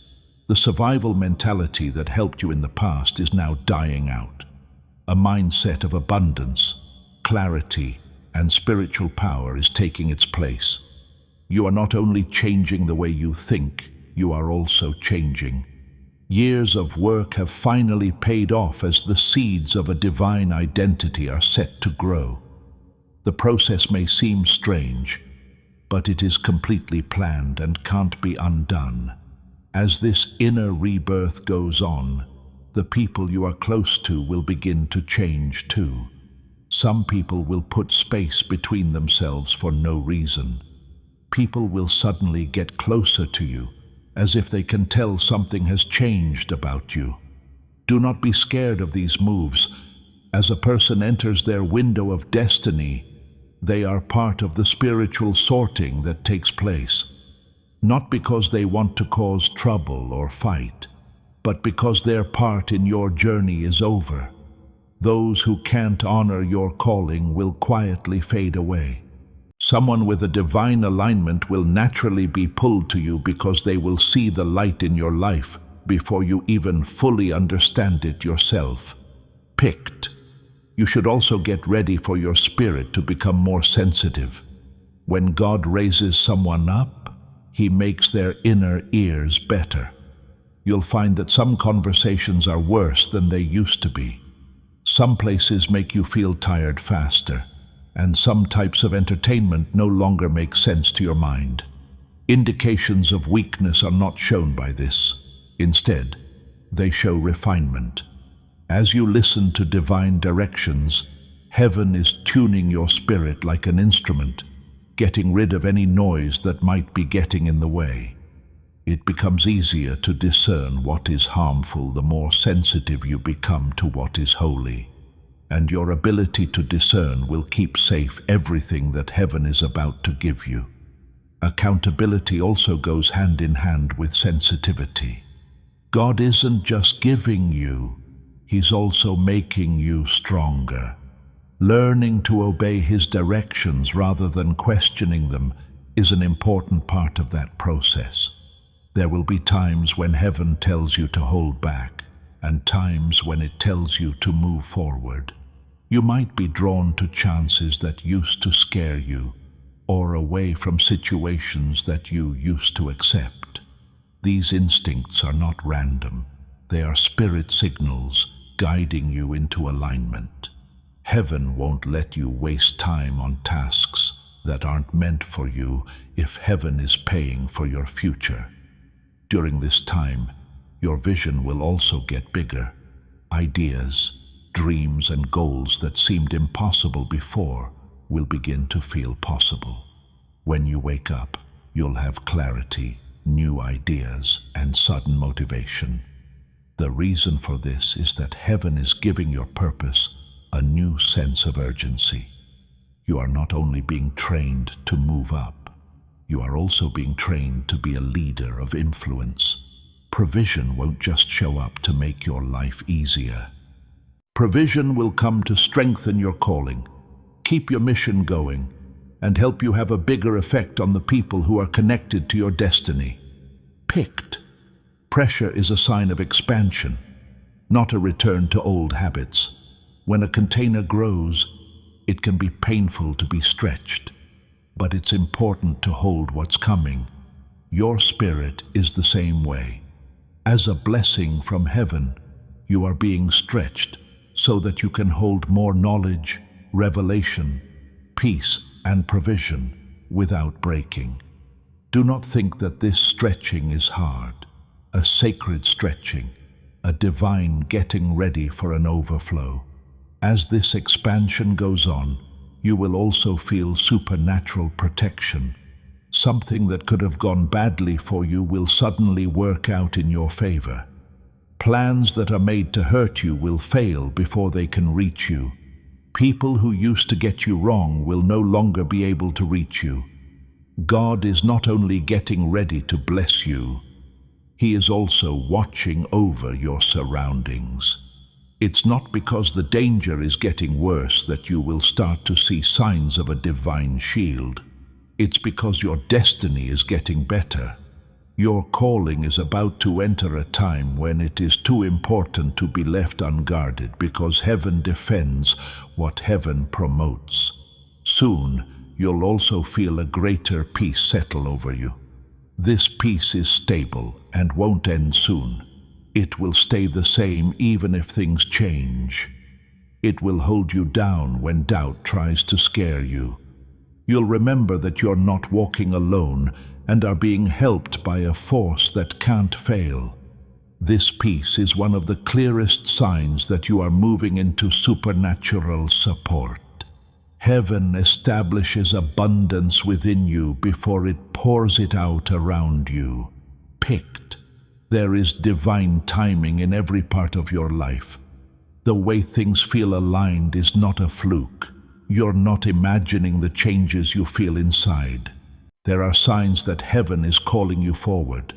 The survival mentality that helped you in the past is now dying out. A mindset of abundance, clarity, and spiritual power is taking its place. You are not only changing the way you think, you are also changing. Years of work have finally paid off as the seeds of a divine identity are set to grow. The process may seem strange, but it is completely planned and can't be undone. As this inner rebirth goes on, the people you are close to will begin to change too. Some people will put space between themselves for no reason. People will suddenly get closer to you, as if they can tell something has changed about you. Do not be scared of these moves. As a person enters their window of destiny, they are part of the spiritual sorting that takes place. Not because they want to cause trouble or fight, but because their part in your journey is over. Those who can't honor your calling will quietly fade away. Someone with a divine alignment will naturally be pulled to you because they will see the light in your life before you even fully understand it yourself. Picked. You should also get ready for your spirit to become more sensitive. When God raises someone up, He makes their inner ears better. You'll find that some conversations are worse than they used to be. Some places make you feel tired faster, and some types of entertainment no longer make sense to your mind. Indications of weakness are not shown by this. Instead, they show refinement. As you listen to divine directions, heaven is tuning your spirit like an instrument, getting rid of any noise that might be getting in the way. It becomes easier to discern what is harmful the more sensitive you become to what is holy. And your ability to discern will keep safe everything that heaven is about to give you. Accountability also goes hand in hand with sensitivity. God isn't just giving you, He's also making you stronger. Learning to obey His directions rather than questioning them is an important part of that process. There will be times when heaven tells you to hold back, and times when it tells you to move forward. You might be drawn to chances that used to scare you, or away from situations that you used to accept. These instincts are not random. They are spirit signals guiding you into alignment. Heaven won't let you waste time on tasks that aren't meant for you if heaven is paying for your future. During this time, your vision will also get bigger. Ideas, dreams, and goals that seemed impossible before will begin to feel possible. When you wake up, you'll have clarity, new ideas, and sudden motivation. The reason for this is that heaven is giving your purpose a new sense of urgency. You are not only being trained to move up, you are also being trained to be a leader of influence. Provision won't just show up to make your life easier. Provision will come to strengthen your calling, keep your mission going, and help you have a bigger effect on the people who are connected to your destiny. Picked. Pressure is a sign of expansion, not a return to old habits. When a container grows, it can be painful to be stretched, but it's important to hold what's coming. Your spirit is the same way. As a blessing from heaven, you are being stretched so that you can hold more knowledge, revelation, peace, and provision without breaking. Do not think that this stretching is hard. A sacred stretching, a divine getting ready for an overflow. As this expansion goes on, you will also feel supernatural protection. Something that could have gone badly for you will suddenly work out in your favor. Plans that are made to hurt you will fail before they can reach you. People who used to get you wrong will no longer be able to reach you. God is not only getting ready to bless you, He is also watching over your surroundings. It's not because the danger is getting worse that you will start to see signs of a divine shield. It's because your destiny is getting better. Your calling is about to enter a time when it is too important to be left unguarded because heaven defends what heaven promotes. Soon, you'll also feel a greater peace settle over you. This peace is stable and won't end soon. It will stay the same even if things change. It will hold you down when doubt tries to scare you. You'll remember that you're not walking alone and are being helped by a force that can't fail. This peace is one of the clearest signs that you are moving into supernatural support. Heaven establishes abundance within you before it pours it out around you. Picked. There is divine timing in every part of your life. The way things feel aligned is not a fluke. You're not imagining the changes you feel inside. There are signs that heaven is calling you forward.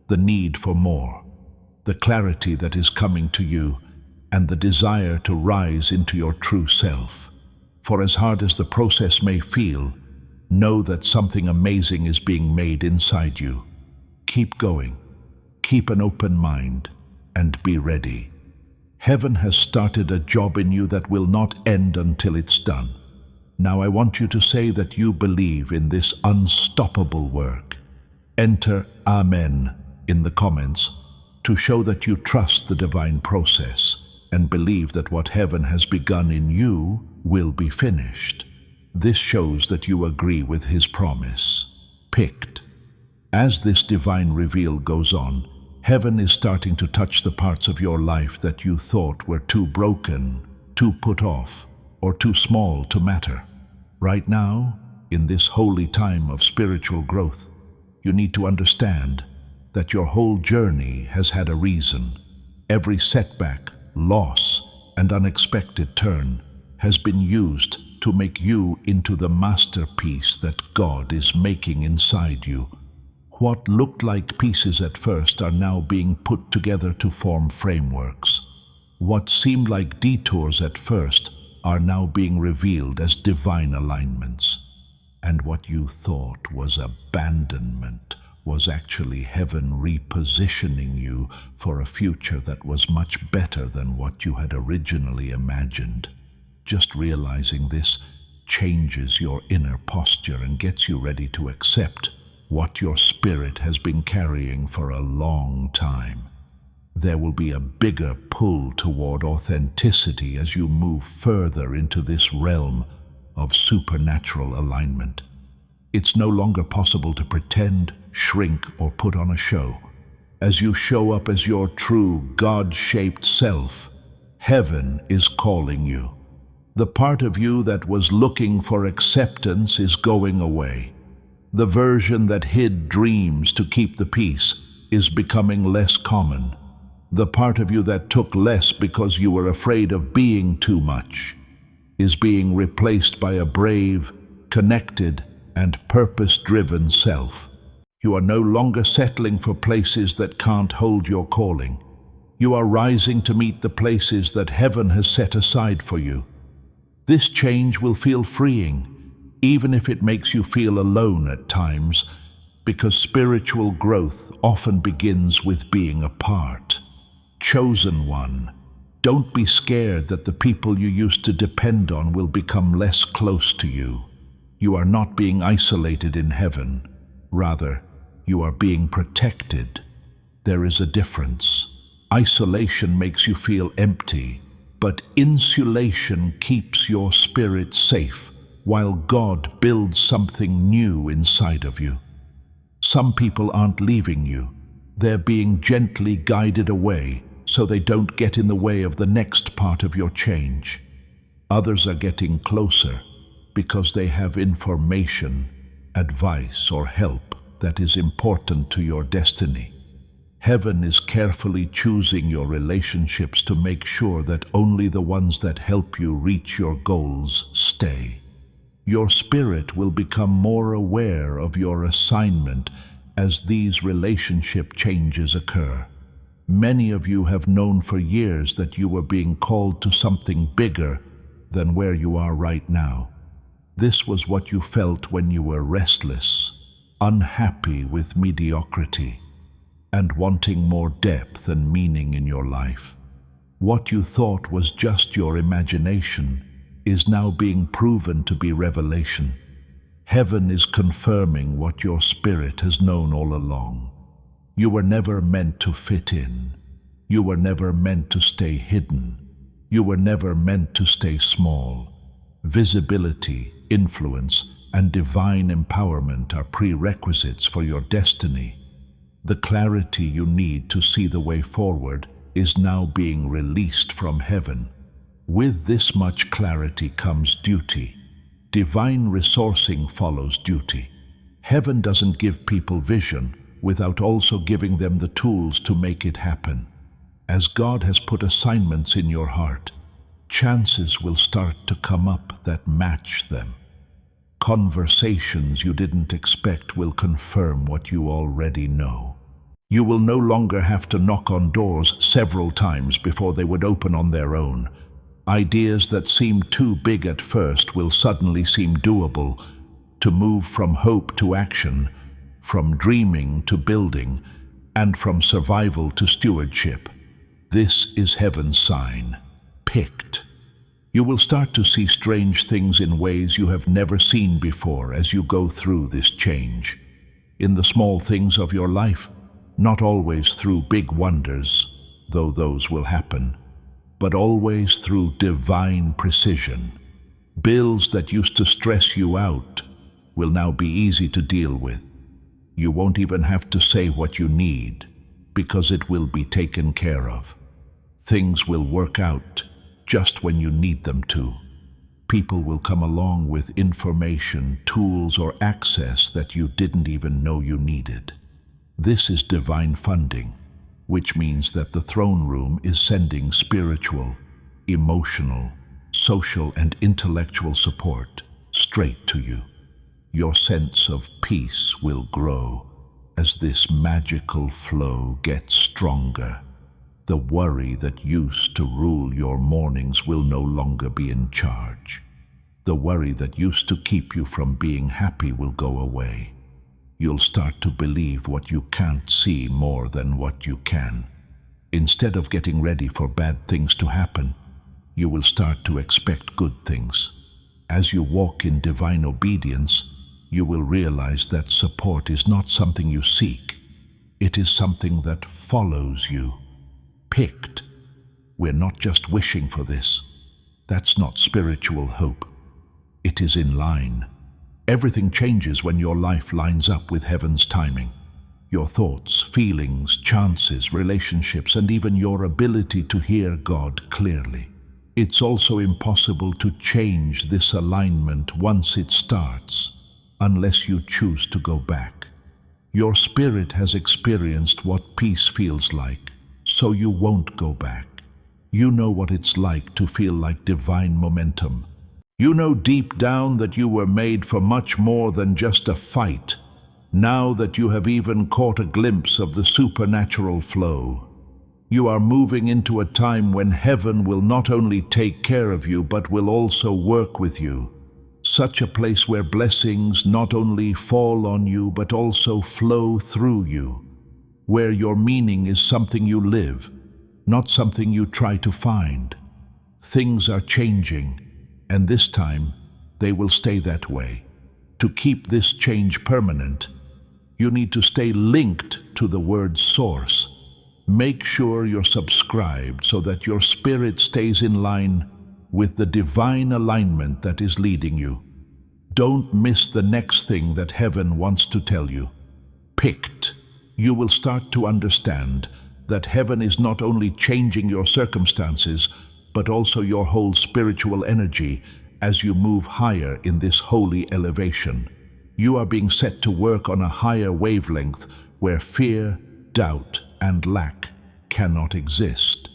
The need for more, the clarity that is coming to you, and the desire to rise into your true self. For as hard as the process may feel, know that something amazing is being made inside you. Keep going, keep an open mind, and be ready. Heaven has started a job in you that will not end until it's done. Now I want you to say that you believe in this unstoppable work. Enter Amen in the comments to show that you trust the divine process and believe that what heaven has begun in you will be finished. This shows that you agree with His promise. Picked. As this divine reveal goes on, heaven is starting to touch the parts of your life that you thought were too broken, too put off, or too small to matter. Right now, in this holy time of spiritual growth, you need to understand that your whole journey has had a reason. Every setback, loss, and unexpected turn has been used to make you into the masterpiece that God is making inside you. What looked like pieces at first are now being put together to form frameworks. What seemed like detours at first are now being revealed as divine alignments. And what you thought was abandonment was actually heaven repositioning you for a future that was much better than what you had originally imagined. Just realizing this changes your inner posture and gets you ready to accept what your spirit has been carrying for a long time. There will be a bigger pull toward authenticity as you move further into this realm of supernatural alignment. It's no longer possible to pretend, shrink, or put on a show. As you show up as your true, God-shaped self, heaven is calling you. The part of you that was looking for acceptance is going away. The version that hid dreams to keep the peace is becoming less common. The part of you that took less because you were afraid of being too much is being replaced by a brave, connected, and purpose-driven self. You are no longer settling for places that can't hold your calling. You are rising to meet the places that heaven has set aside for you. This change will feel freeing, even if it makes you feel alone at times, because spiritual growth often begins with being apart. Chosen one, don't be scared that the people you used to depend on will become less close to you. You are not being isolated in heaven. Rather, you are being protected. There is a difference. Isolation makes you feel empty, but insulation keeps your spirit safe while God builds something new inside of you. Some people aren't leaving you. They're being gently guided away so they don't get in the way of the next part of your change. Others are getting closer because they have information, advice, or help that is important to your destiny. Heaven is carefully choosing your relationships to make sure that only the ones that help you reach your goals stay. Your spirit will become more aware of your assignment as these relationship changes occur. Many of you have known for years that you were being called to something bigger than where you are right now. This was what you felt when you were restless, unhappy with mediocrity, and wanting more depth and meaning in your life. What you thought was just your imagination is now being proven to be revelation. Heaven is confirming what your spirit has known all along. You were never meant to fit in. You were never meant to stay hidden. You were never meant to stay small. Visibility, influence, and divine empowerment are prerequisites for your destiny. The clarity you need to see the way forward is now being released from heaven. With this much clarity comes duty. Divine resourcing follows duty. Heaven doesn't give people vision without also giving them the tools to make it happen. As God has put assignments in your heart, chances will start to come up that match them. Conversations you didn't expect will confirm what you already know. You will no longer have to knock on doors several times before they would open on their own. Ideas that seemed too big at first will suddenly seem doable. To move from hope to action, from dreaming to building, and from survival to stewardship. This is heaven's sign. Picked. You will start to see strange things in ways you have never seen before as you go through this change. In the small things of your life, not always through big wonders, though those will happen, but always through divine precision. Bills that used to stress you out will now be easy to deal with. You won't even have to say what you need, because it will be taken care of. Things will work out just when you need them to. People will come along with information, tools, or access that you didn't even know you needed. This is divine funding, which means that the throne room is sending spiritual, emotional, social, and intellectual support straight to you. Your sense of peace will grow as this magical flow gets stronger. The worry that used to rule your mornings will no longer be in charge. The worry that used to keep you from being happy will go away. You'll start to believe what you can't see more than what you can. Instead of getting ready for bad things to happen, you will start to expect good things. As you walk in divine obedience, you will realize that support is not something you seek. It is something that follows you. Picked. We're not just wishing for this. That's not spiritual hope. It is in line. Everything changes when your life lines up with heaven's timing. Your thoughts, feelings, chances, relationships, and even your ability to hear God clearly. It's also impossible to change this alignment once it starts, unless you choose to go back. Your spirit has experienced what peace feels like, so you won't go back. You know what it's like to feel like divine momentum. You know deep down that you were made for much more than just a fight, now that you have even caught a glimpse of the supernatural flow. You are moving into a time when heaven will not only take care of you, but will also work with you. Such a place where blessings not only fall on you, but also flow through you. Where your meaning is something you live, not something you try to find. Things are changing, and this time they will stay that way. To keep this change permanent, you need to stay linked to the word's source. Make sure you're subscribed so that your spirit stays in line with the divine alignment that is leading you. Don't miss the next thing that heaven wants to tell you. Picked. You will start to understand that heaven is not only changing your circumstances, but also your whole spiritual energy as you move higher in this holy elevation. You are being set to work on a higher wavelength where fear, doubt, and lack cannot exist.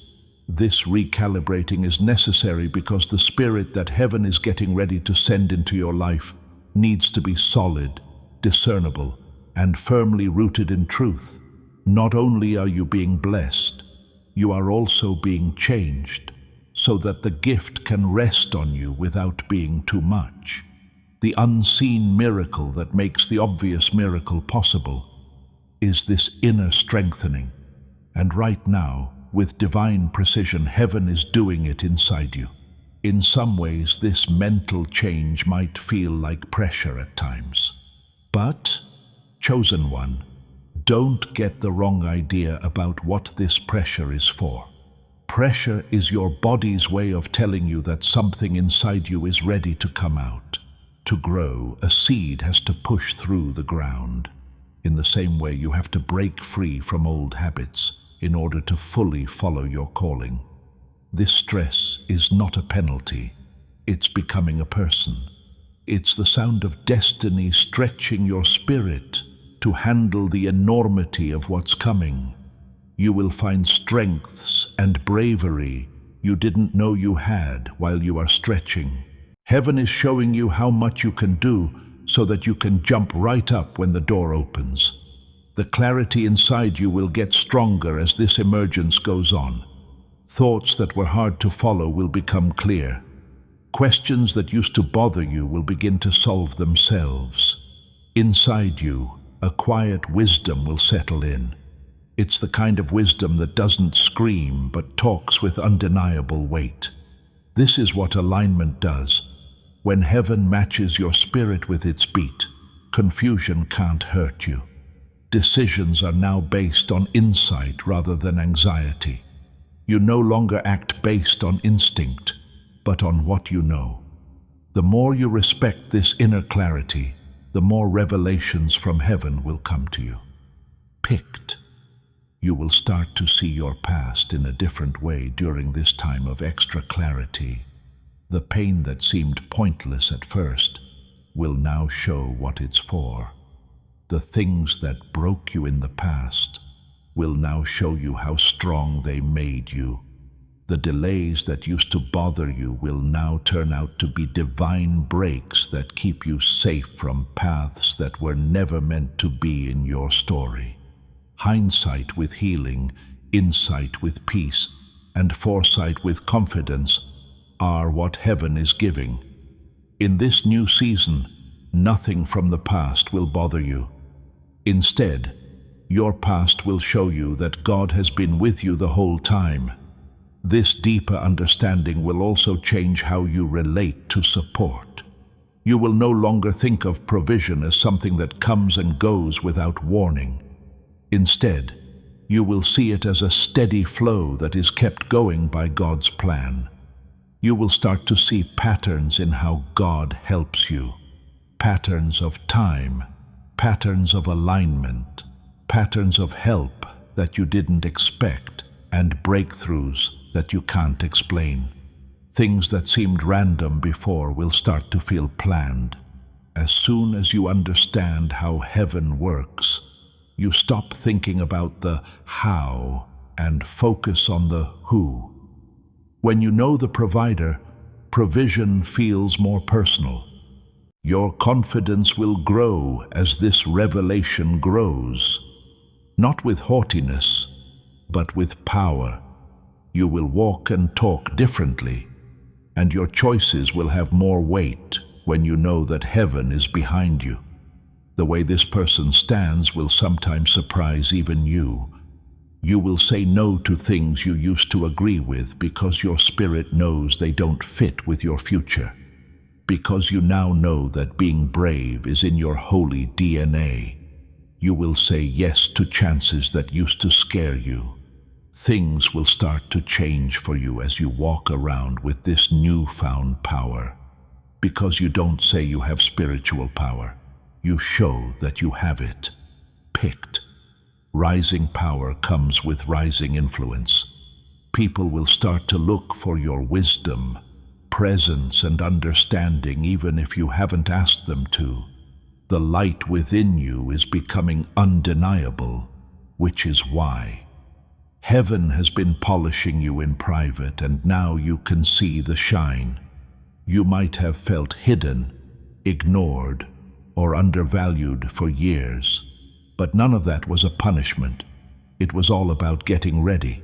This recalibrating is necessary because the spirit that heaven is getting ready to send into your life needs to be solid, discernible, and firmly rooted in truth. Not only are you being blessed, you are also being changed so that the gift can rest on you without being too much. The unseen miracle that makes the obvious miracle possible is this inner strengthening. And right now, with divine precision, heaven is doing it inside you. In some ways, this mental change might feel like pressure at times. But, chosen one, don't get the wrong idea about what this pressure is for. Pressure is your body's way of telling you that something inside you is ready to come out. To grow, a seed has to push through the ground. In the same way, you have to break free from old habits in order to fully follow your calling. This stress is not a penalty. It's becoming a person. It's the sound of destiny stretching your spirit to handle the enormity of what's coming. You will find strengths and bravery you didn't know you had while you are stretching. Heaven is showing you how much you can do so that you can jump right up when the door opens. The clarity inside you will get stronger as this emergence goes on. Thoughts that were hard to follow will become clear. Questions that used to bother you will begin to solve themselves. Inside you, a quiet wisdom will settle in. It's the kind of wisdom that doesn't scream but talks with undeniable weight. This is what alignment does. When heaven matches your spirit with its beat, confusion can't hurt you. Decisions are now based on insight rather than anxiety. You no longer act based on instinct, but on what you know. The more you respect this inner clarity, the more revelations from heaven will come to you. Picked. You will start to see your past in a different way during this time of extra clarity. The pain that seemed pointless at first will now show what it's for. The things that broke you in the past will now show you how strong they made you. The delays that used to bother you will now turn out to be divine breaks that keep you safe from paths that were never meant to be in your story. Hindsight with healing, insight with peace, and foresight with confidence are what heaven is giving. In this new season, nothing from the past will bother you. Instead, your past will show you that God has been with you the whole time. This deeper understanding will also change how you relate to support. You will no longer think of provision as something that comes and goes without warning. Instead, you will see it as a steady flow that is kept going by God's plan. You will start to see patterns in how God helps you. Patterns of time, patterns of alignment, patterns of help that you didn't expect, and breakthroughs that you can't explain. Things that seemed random before will start to feel planned. As soon as you understand how heaven works, you stop thinking about the how and focus on the who. When you know the provider, provision feels more personal. Your confidence will grow as this revelation grows, not with haughtiness, but with power. You will walk and talk differently, and your choices will have more weight when you know that heaven is behind you. The way this person stands will sometimes surprise even you. You will say no to things you used to agree with because your spirit knows they don't fit with your future. Because you now know that being brave is in your holy DNA. You will say yes to chances that used to scare you. Things will start to change for you as you walk around with this newfound power. Because you don't say you have spiritual power, you show that you have it. Picked. Rising power comes with rising influence. People will start to look for your wisdom, presence, and understanding even if you haven't asked them to. The light within you is becoming undeniable, which is why heaven has been polishing you in private, and now you can see the shine. You might have felt hidden, ignored, or undervalued for years, but none of that was a punishment. It was all about getting ready.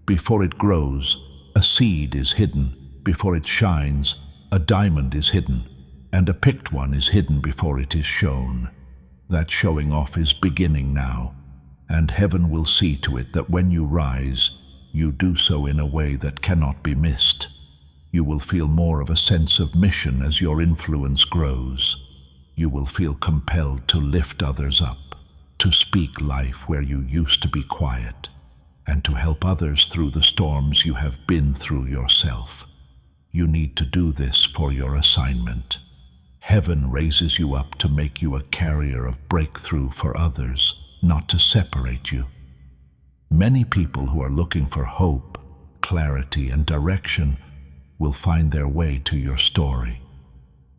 Before it grows, a seed is hidden. Before it shines, a diamond is hidden, and a picked one is hidden before it is shown. That showing off is beginning now, and heaven will see to it that when you rise, you do so in a way that cannot be missed. You will feel more of a sense of mission as your influence grows. You will feel compelled to lift others up, to speak life where you used to be quiet, and to help others through the storms you have been through yourself. You need to do this for your assignment. Heaven raises you up to make you a carrier of breakthrough for others, not to separate you. Many people who are looking for hope, clarity, and direction will find their way to your story.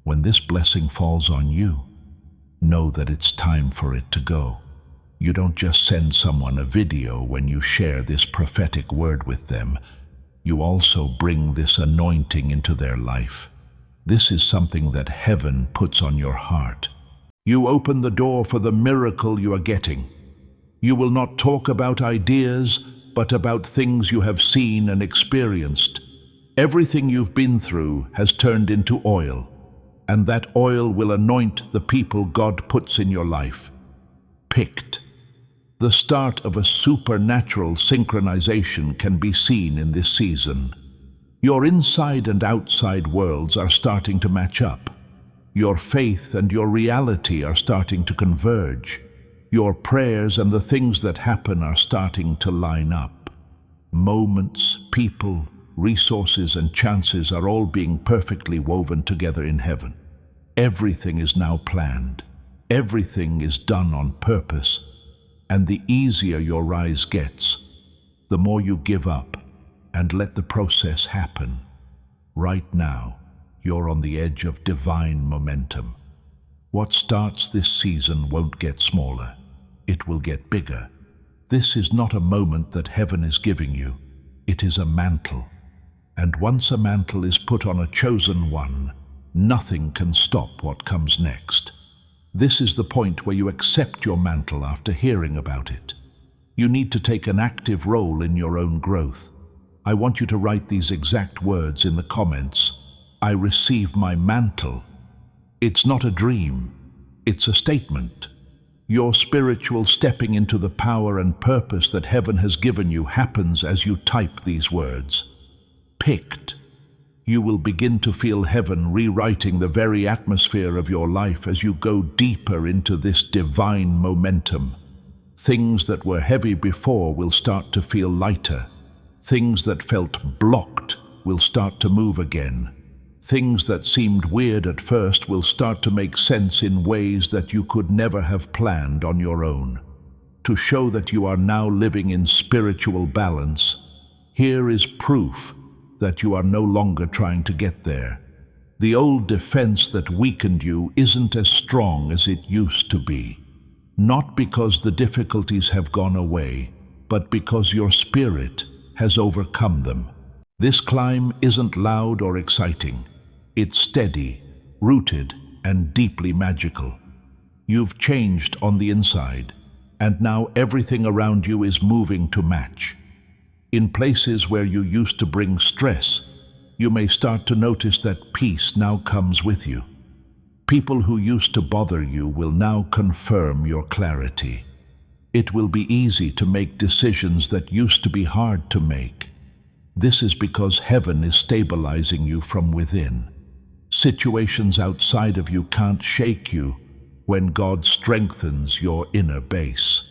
When this blessing falls on you, know that it's time for it to go. You don't just send someone a video when you share this prophetic word with them. You also bring this anointing into their life. This is something that heaven puts on your heart. You open the door for the miracle you are getting. You will not talk about ideas, but about things you have seen and experienced. Everything you've been through has turned into oil, and that oil will anoint the people God puts in your life. Picked. The start of a supernatural synchronization can be seen in this season. Your inside and outside worlds are starting to match up. Your faith and your reality are starting to converge. Your prayers and the things that happen are starting to line up. Moments, people, resources, and chances are all being perfectly woven together in heaven. Everything is now planned. Everything is done on purpose. And the easier your rise gets, the more you give up and let the process happen. Right now, you're on the edge of divine momentum. What starts this season won't get smaller. It will get bigger. This is not a moment that heaven is giving you. It is a mantle. And once a mantle is put on a chosen one, nothing can stop what comes next. This is the point where you accept your mantle after hearing about it. You need to take an active role in your own growth. I want you to write these exact words in the comments. I receive my mantle. It's not a dream. It's a statement. Your spiritual stepping into the power and purpose that heaven has given you happens as you type these words. Picked. You will begin to feel heaven rewriting the very atmosphere of your life as you go deeper into this divine momentum. Things that were heavy before will start to feel lighter. Things that felt blocked will start to move again. Things that seemed weird at first will start to make sense in ways that you could never have planned on your own. To show that you are now living in spiritual balance, here is proof that you are no longer trying to get there. The old defense that weakened you isn't as strong as it used to be. Not because the difficulties have gone away, but because your spirit has overcome them. This climb isn't loud or exciting. It's steady, rooted, and deeply magical. You've changed on the inside, and now everything around you is moving to match. In places where you used to bring stress, you may start to notice that peace now comes with you. People who used to bother you will now confirm your clarity. It will be easy to make decisions that used to be hard to make. This is because heaven is stabilizing you from within. Situations outside of you can't shake you when God strengthens your inner base.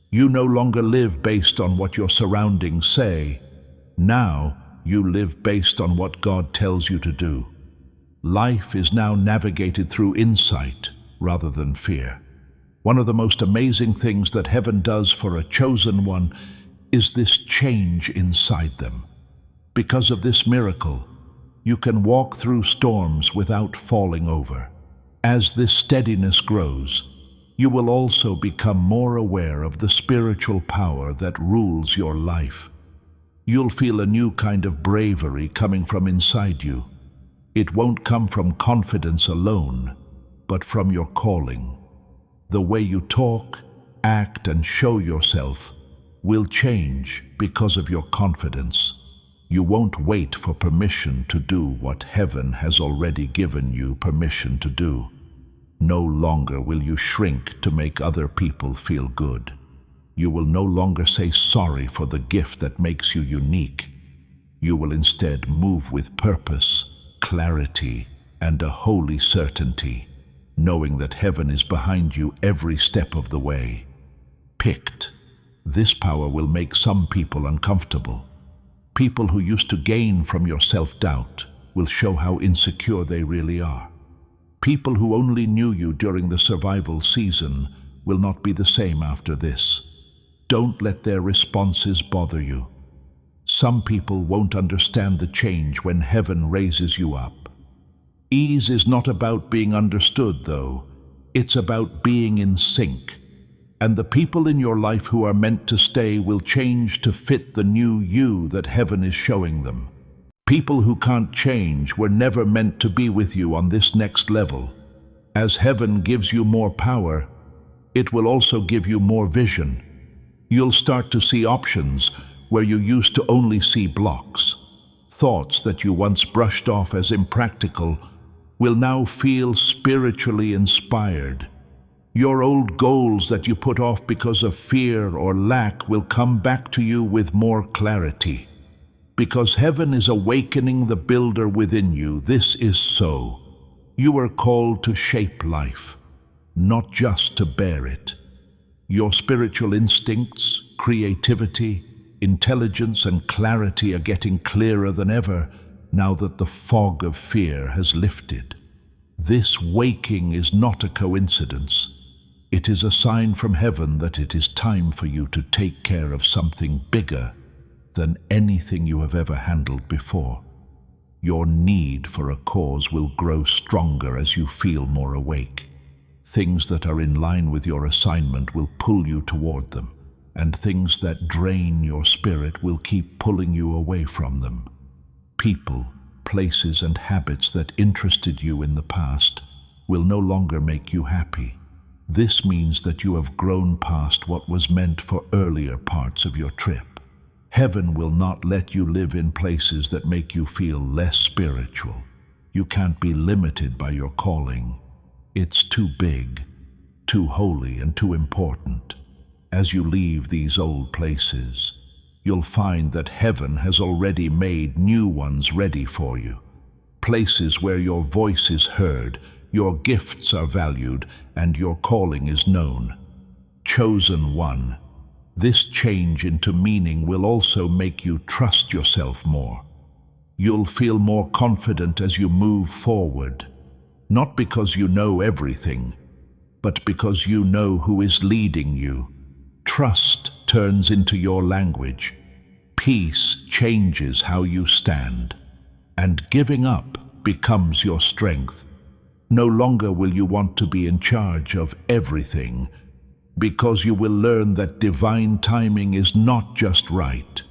You no longer live based on what your surroundings say. Now you live based on what God tells you to do. Life is now navigated through insight rather than fear. One of the most amazing things that heaven does for a chosen one is this change inside them. Because of this miracle, you can walk through storms without falling over. As this steadiness grows, you will also become more aware of the spiritual power that rules your life. You'll feel a new kind of bravery coming from inside you. It won't come from confidence alone, but from your calling. The way you talk, act, and show yourself will change because of your confidence. You won't wait for permission to do what heaven has already given you permission to do. No longer will you shrink to make other people feel good. You will no longer say sorry for the gift that makes you unique. You will instead move with purpose, clarity, and a holy certainty, knowing that heaven is behind you every step of the way. Picked. This power will make some people uncomfortable. People who used to gain from your self-doubt will show how insecure they really are. People who only knew you during the survival season will not be the same after this. Don't let their responses bother you. Some people won't understand the change when heaven raises you up. Ease is not about being understood, though. It's about being in sync. And the people in your life who are meant to stay will change to fit the new you that heaven is showing them. People who can't change were never meant to be with you on this next level. As heaven gives you more power, it will also give you more vision. You'll start to see options where you used to only see blocks. Thoughts that you once brushed off as impractical will now feel spiritually inspired. Your old goals that you put off because of fear or lack will come back to you with more clarity. Because heaven is awakening the builder within you, this is so. You are called to shape life, not just to bear it. Your spiritual instincts, creativity, intelligence, and clarity are getting clearer than ever now that the fog of fear has lifted. This waking is not a coincidence. It is a sign from heaven that it is time for you to take care of something bigger than anything you have ever handled before. Your need for a cause will grow stronger as you feel more awake. Things that are in line with your assignment will pull you toward them, and things that drain your spirit will keep pulling you away from them. People, places, and habits that interested you in the past will no longer make you happy. This means that you have grown past what was meant for earlier parts of your trip. Heaven will not let you live in places that make you feel less spiritual. You can't be limited by your calling. It's too big. too holy and too important. As you leave these old places, you'll find that heaven has already made new ones ready for you. Places where your voice is heard, your gifts are valued, and your calling is known. Chosen one. This change into meaning will also make you trust yourself more. You'll feel more confident as you move forward, not because you know everything, but because you know who is leading you. Trust turns into your language. Peace changes how you stand. And giving up becomes your strength. No longer will you want to be in charge of everything, because you will learn that divine timing is not just right,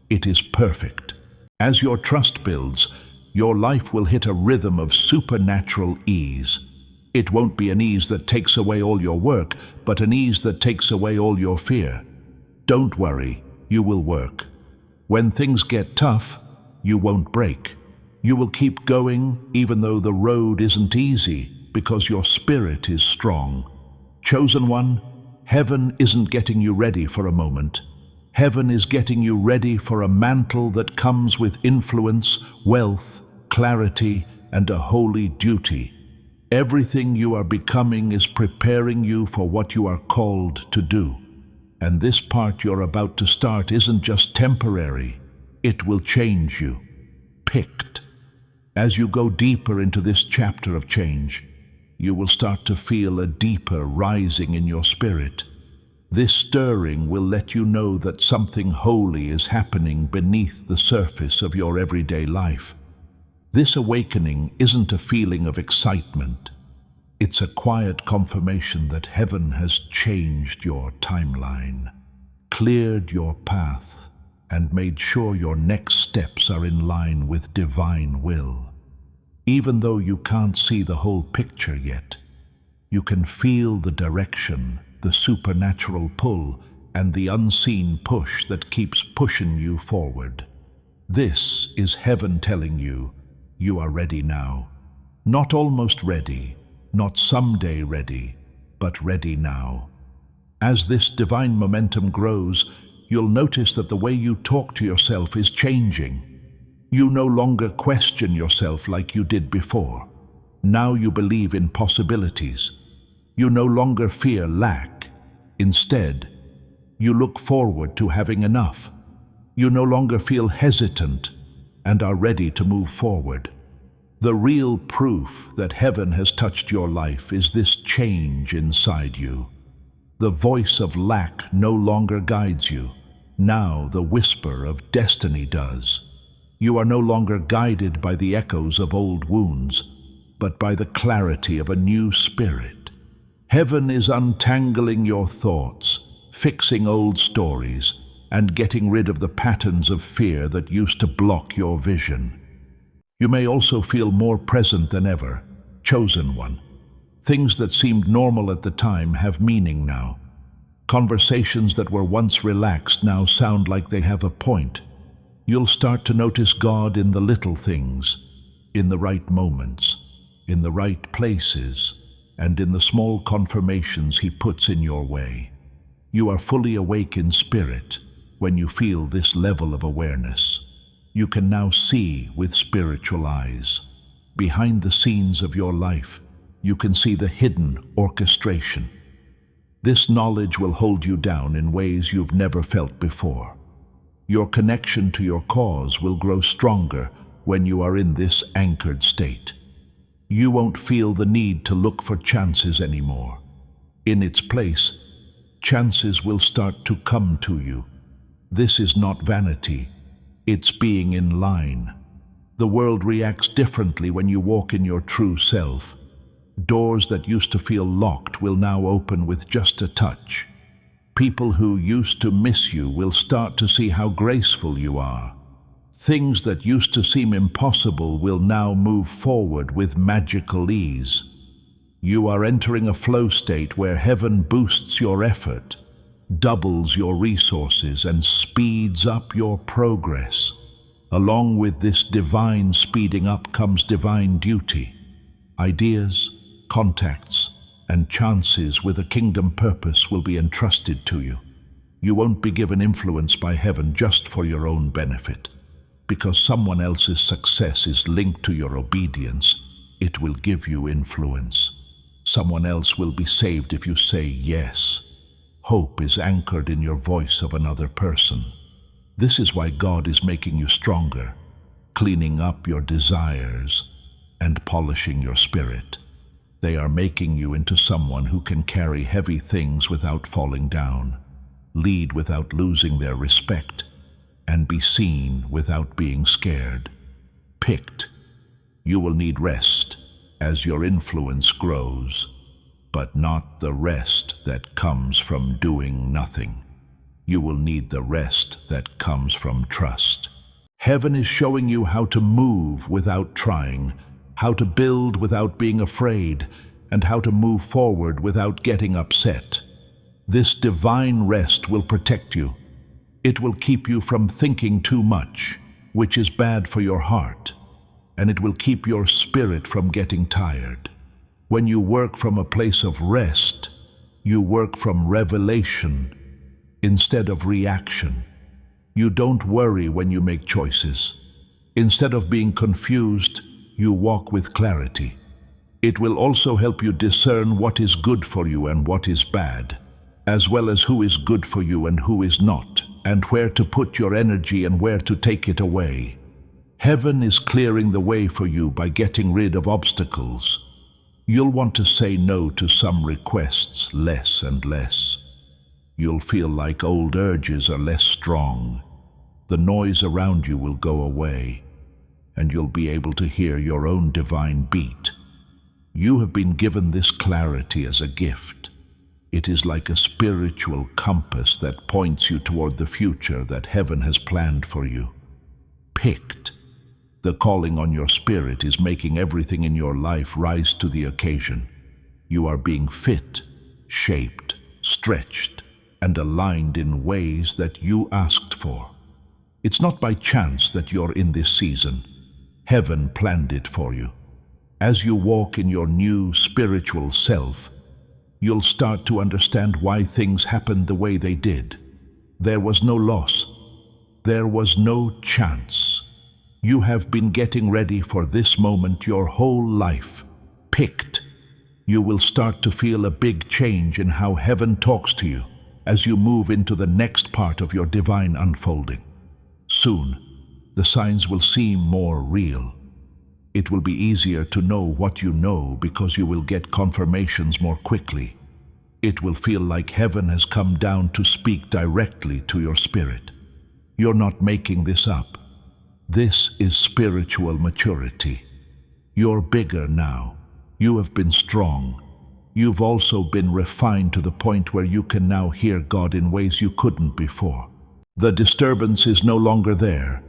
it is perfect. As your trust builds, your life will hit a rhythm of supernatural ease. It won't be an ease that takes away all your work, but an ease that takes away all your fear. Don't worry, you will work. When things get tough, you won't break. You will keep going even though the road isn't easy, because your spirit is strong. Chosen one, heaven isn't getting you ready for a moment. Heaven is getting you ready for a mantle that comes with influence, wealth, clarity, and a holy duty. Everything you are becoming is preparing you for what you are called to do. And this part you're about to start isn't just temporary. It will change you. Picked. As you go deeper into this chapter of change, you will start to feel a deeper rising in your spirit. This stirring will let you know that something holy is happening beneath the surface of your everyday life. This awakening isn't a feeling of excitement. It's a quiet confirmation that heaven has changed your timeline, cleared your path, and made sure your next steps are in line with divine will. Even though you can't see the whole picture yet, you can feel the direction, the supernatural pull, and the unseen push that keeps pushing you forward. This is heaven telling you, you are ready now. Not almost ready, not someday ready, but ready now. As this divine momentum grows, you'll notice that the way you talk to yourself is changing. You no longer question yourself like you did before. Now you believe in possibilities. You no longer fear lack. Instead, you look forward to having enough. You no longer feel hesitant and are ready to move forward. The real proof that heaven has touched your life is this change inside you. The voice of lack no longer guides you. Now the whisper of destiny does. You are no longer guided by the echoes of old wounds, but by the clarity of a new spirit. Heaven is untangling your thoughts, fixing old stories, and getting rid of the patterns of fear that used to block your vision. You may also feel more present than ever, chosen one. Things that seemed normal at the time have meaning now. Conversations that were once relaxed now sound like they have a point. You'll start to notice God in the little things, in the right moments, in the right places, and in the small confirmations He puts in your way. You are fully awake in spirit when you feel this level of awareness. You can now see with spiritual eyes. Behind the scenes of your life, you can see the hidden orchestration. This knowledge will hold you down in ways you've never felt before. Your connection to your cause will grow stronger when you are in this anchored state. You won't feel the need to look for chances anymore. In its place, chances will start to come to you. This is not vanity. It's being in line. The world reacts differently when you walk in your true self. Doors that used to feel locked will now open with just a touch. People who used to miss you will start to see how graceful you are. Things that used to seem impossible will now move forward with magical ease. You are entering a flow state where heaven boosts your effort, doubles your resources, and speeds up your progress. Along with this divine speeding up comes divine duty. Ideas, contacts, and chances with a kingdom purpose will be entrusted to you. You won't be given influence by heaven just for your own benefit. Because someone else's success is linked to your obedience, it will give you influence. Someone else will be saved if you say yes. Hope is anchored in your voice of another person. This is why God is making you stronger, cleaning up your desires, and polishing your spirit. They are making you into someone who can carry heavy things without falling down, lead without losing their respect, and be seen without being scared. Picked. You will need rest as your influence grows, but not the rest that comes from doing nothing. You will need the rest that comes from trust. Heaven is showing you how to move without trying, how to build without being afraid, and how to move forward without getting upset. This divine rest will protect you. It will keep you from thinking too much, which is bad for your heart, and it will keep your spirit from getting tired. When you work from a place of rest, you work from revelation instead of reaction. You don't worry when you make choices. Instead of being confused, you walk with clarity. It will also help you discern what is good for you and what is bad, as well as who is good for you and who is not, and where to put your energy and where to take it away. Heaven is clearing the way for you by getting rid of obstacles. You'll want to say no to some requests less and less. You'll feel like old urges are less strong. The noise around you will go away, and you'll be able to hear your own divine beat. You have been given this clarity as a gift. It is like a spiritual compass that points you toward the future that heaven has planned for you. Picked. The calling on your spirit is making everything in your life rise to the occasion. You are being fit, shaped, stretched, and aligned in ways that you asked for. It's not by chance that you're in this season. Heaven planned it for you. As you walk in your new spiritual self, you'll start to understand why things happened the way they did. There was no loss. There was no chance. You have been getting ready for this moment your whole life. Picked. You will start to feel a big change in how heaven talks to you as you move into the next part of your divine unfolding. Soon, the signs will seem more real. It will be easier to know what you know because you will get confirmations more quickly. It will feel like heaven has come down to speak directly to your spirit. You're not making this up. This is spiritual maturity. You're bigger now. You have been strong. You've also been refined to the point where you can now hear God in ways you couldn't before. The disturbance is no longer there.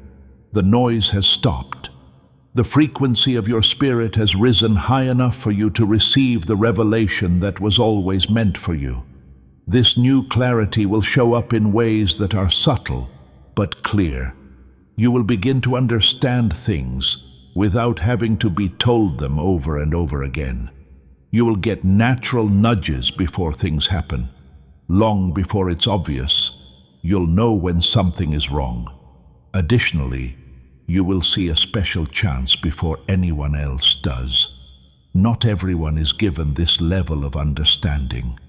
The noise has stopped. The frequency of your spirit has risen high enough for you to receive the revelation that was always meant for you. This new clarity will show up in ways that are subtle but clear. You will begin to understand things without having to be told them over and over again. You will get natural nudges before things happen. Long before it's obvious, you'll know when something is wrong. Additionally, you will see a special chance before anyone else does. Not everyone is given this level of understanding.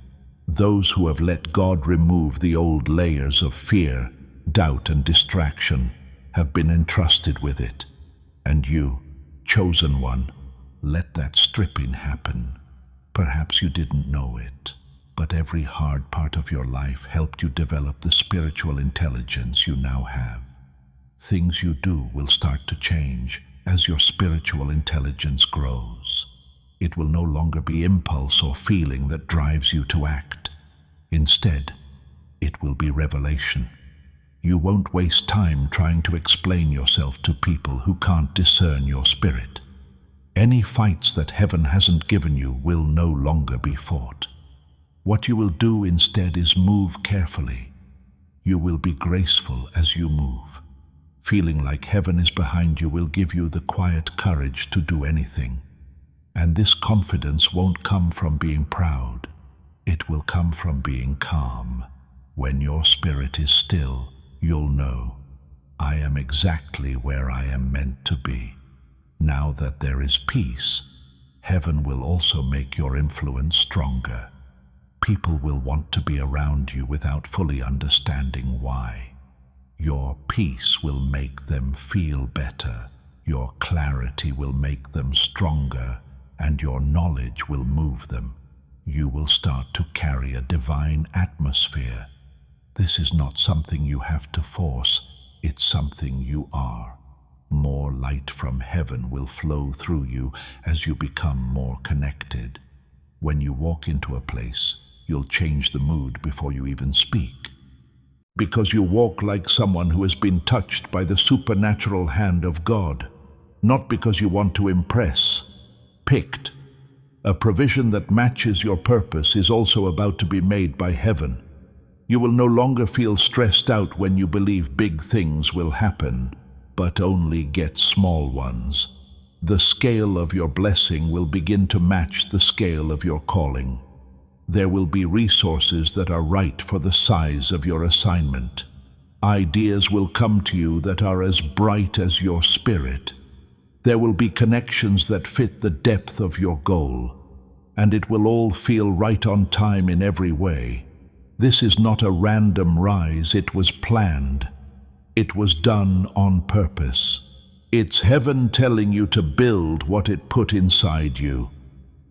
Those who have let God remove the old layers of fear, doubt, and distraction have been entrusted with it. And you, chosen one, let that stripping happen. Perhaps you didn't know it, but every hard part of your life helped you develop the spiritual intelligence you now have. Things you do will start to change as your spiritual intelligence grows. It will no longer be impulse or feeling that drives you to act. Instead, it will be revelation. You won't waste time trying to explain yourself to people who can't discern your spirit. Any fights that heaven hasn't given you will no longer be fought. What you will do instead is move carefully. You will be graceful as you move. Feeling like heaven is behind you will give you the quiet courage to do anything. And this confidence won't come from being proud. It will come from being calm. When your spirit is still, you'll know, I am exactly where I am meant to be. Now that there is peace, heaven will also make your influence stronger. People will want to be around you without fully understanding why. Your peace will make them feel better. Your clarity will make them stronger, and your knowledge will move them. You will start to carry a divine atmosphere. This is not something you have to force, it's something you are. More light from heaven will flow through you as you become more connected. When you walk into a place, you'll change the mood before you even speak. Because you walk like someone who has been touched by the supernatural hand of God, not because you want to impress. Picked. A provision that matches your purpose is also about to be made by heaven. You will no longer feel stressed out when you believe big things will happen, but only get small ones. The scale of your blessing will begin to match the scale of your calling. There will be resources that are right for the size of your assignment. Ideas will come to you that are as bright as your spirit. There will be connections that fit the depth of your goal, and it will all feel right on time in every way. This is not a random rise, it was planned. It was done on purpose. It's heaven telling you to build what it put inside you.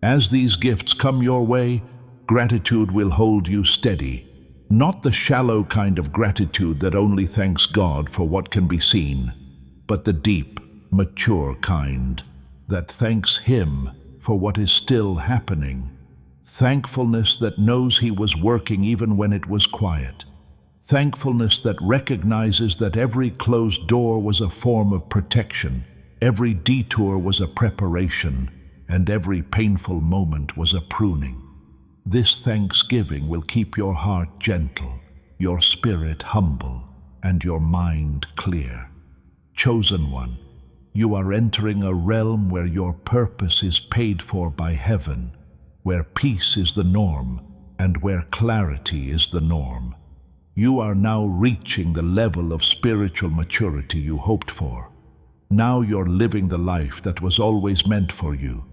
As these gifts come your way, gratitude will hold you steady. Not the shallow kind of gratitude that only thanks God for what can be seen, but the deep, mature kind that thanks Him for what is still happening. Thankfulness that knows He was working even when it was quiet. Thankfulness that recognizes that every closed door was a form of protection, every detour was a preparation, and every painful moment was a pruning. This thanksgiving will keep your heart gentle, your spirit humble, and your mind clear. Chosen one, you are entering a realm where your purpose is paid for by heaven, where peace is the norm, and where clarity is the norm. You are now reaching the level of spiritual maturity you hoped for. Now you're living the life that was always meant for you.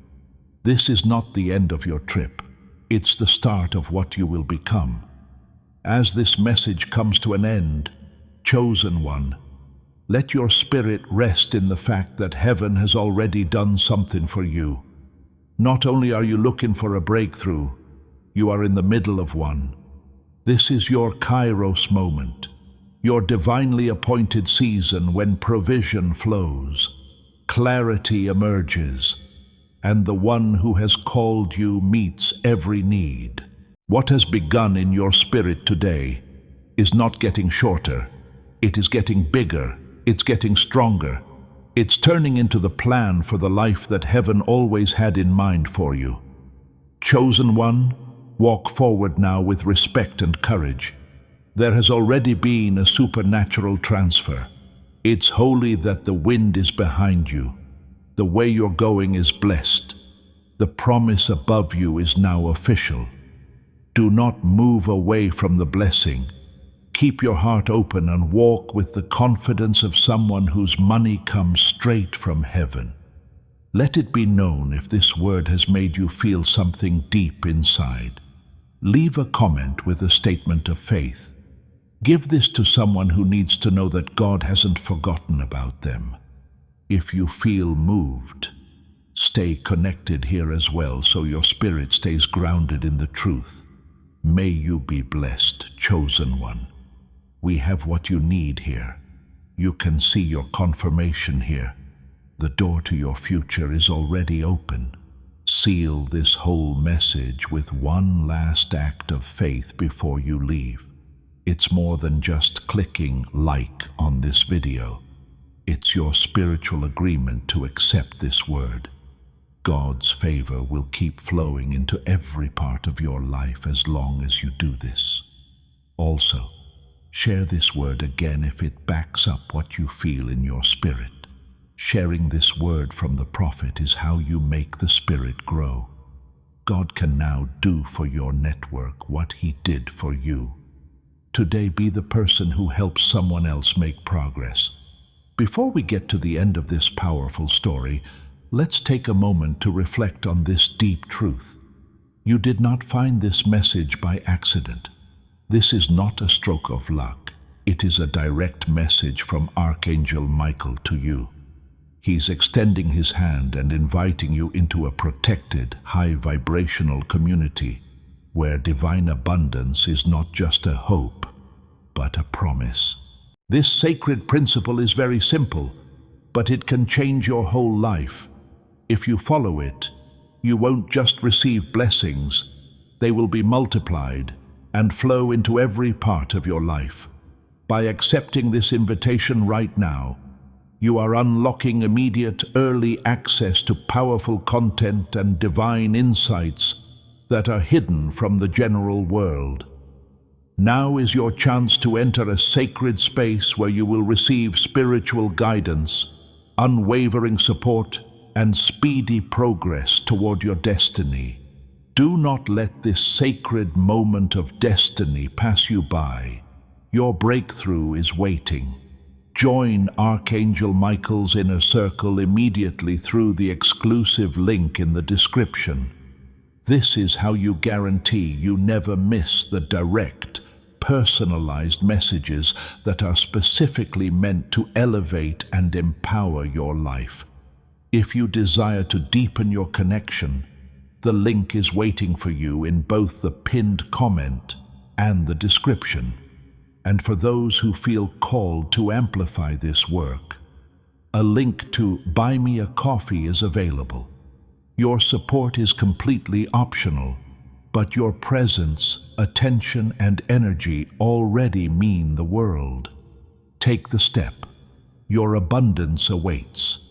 This is not the end of your trip. It's the start of what you will become. As this message comes to an end, chosen one, let your spirit rest in the fact that heaven has already done something for you. Not only are you looking for a breakthrough, you are in the middle of one. This is your Kairos moment, your divinely appointed season when provision flows, clarity emerges, and the one who has called you meets every need. What has begun in your spirit today is not getting shorter. It is getting bigger. It's getting stronger. It's turning into the plan for the life that heaven always had in mind for you. Chosen one, walk forward now with respect and courage. There has already been a supernatural transfer. It's holy that the wind is behind you. The way you're going is blessed. The promise above you is now official. Do not move away from the blessing. Keep your heart open and walk with the confidence of someone whose money comes straight from heaven. Let it be known if this word has made you feel something deep inside. Leave a comment with a statement of faith. Give this to someone who needs to know that God hasn't forgotten about them. If you feel moved, stay connected here as well so your spirit stays grounded in the truth. May you be blessed, chosen one. We have what you need here. You can see your confirmation here. The door to your future is already open. Seal this whole message with one last act of faith before you leave. It's more than just clicking like on this video. It's your spiritual agreement to accept this word. God's favor will keep flowing into every part of your life as long as you do this. Also, share this word again if it backs up what you feel in your spirit. Sharing this word from the prophet is how you make the Spirit grow. God can now do for your network what He did for you. Today, be the person who helps someone else make progress. Before we get to the end of this powerful story, let's take a moment to reflect on this deep truth. You did not find this message by accident. This is not a stroke of luck. It is a direct message from Archangel Michael to you. He's extending his hand and inviting you into a protected, high-vibrational community where divine abundance is not just a hope, but a promise. This sacred principle is very simple, but it can change your whole life. If you follow it, you won't just receive blessings, they will be multiplied and flow into every part of your life. By accepting this invitation right now, you are unlocking immediate early access to powerful content and divine insights that are hidden from the general world. Now is your chance to enter a sacred space where you will receive spiritual guidance, unwavering support, and speedy progress toward your destiny. Do not let this sacred moment of destiny pass you by. Your breakthrough is waiting. Join Archangel Michael's inner circle immediately through the exclusive link in the description. This is how you guarantee you never miss the direct, personalized messages that are specifically meant to elevate and empower your life. If you desire to deepen your connection, the link is waiting for you in both the pinned comment and the description. And for those who feel called to amplify this work, a link to Buy Me a Coffee is available. Your support is completely optional, but your presence, attention, and energy already mean the world. Take the step. Your abundance awaits.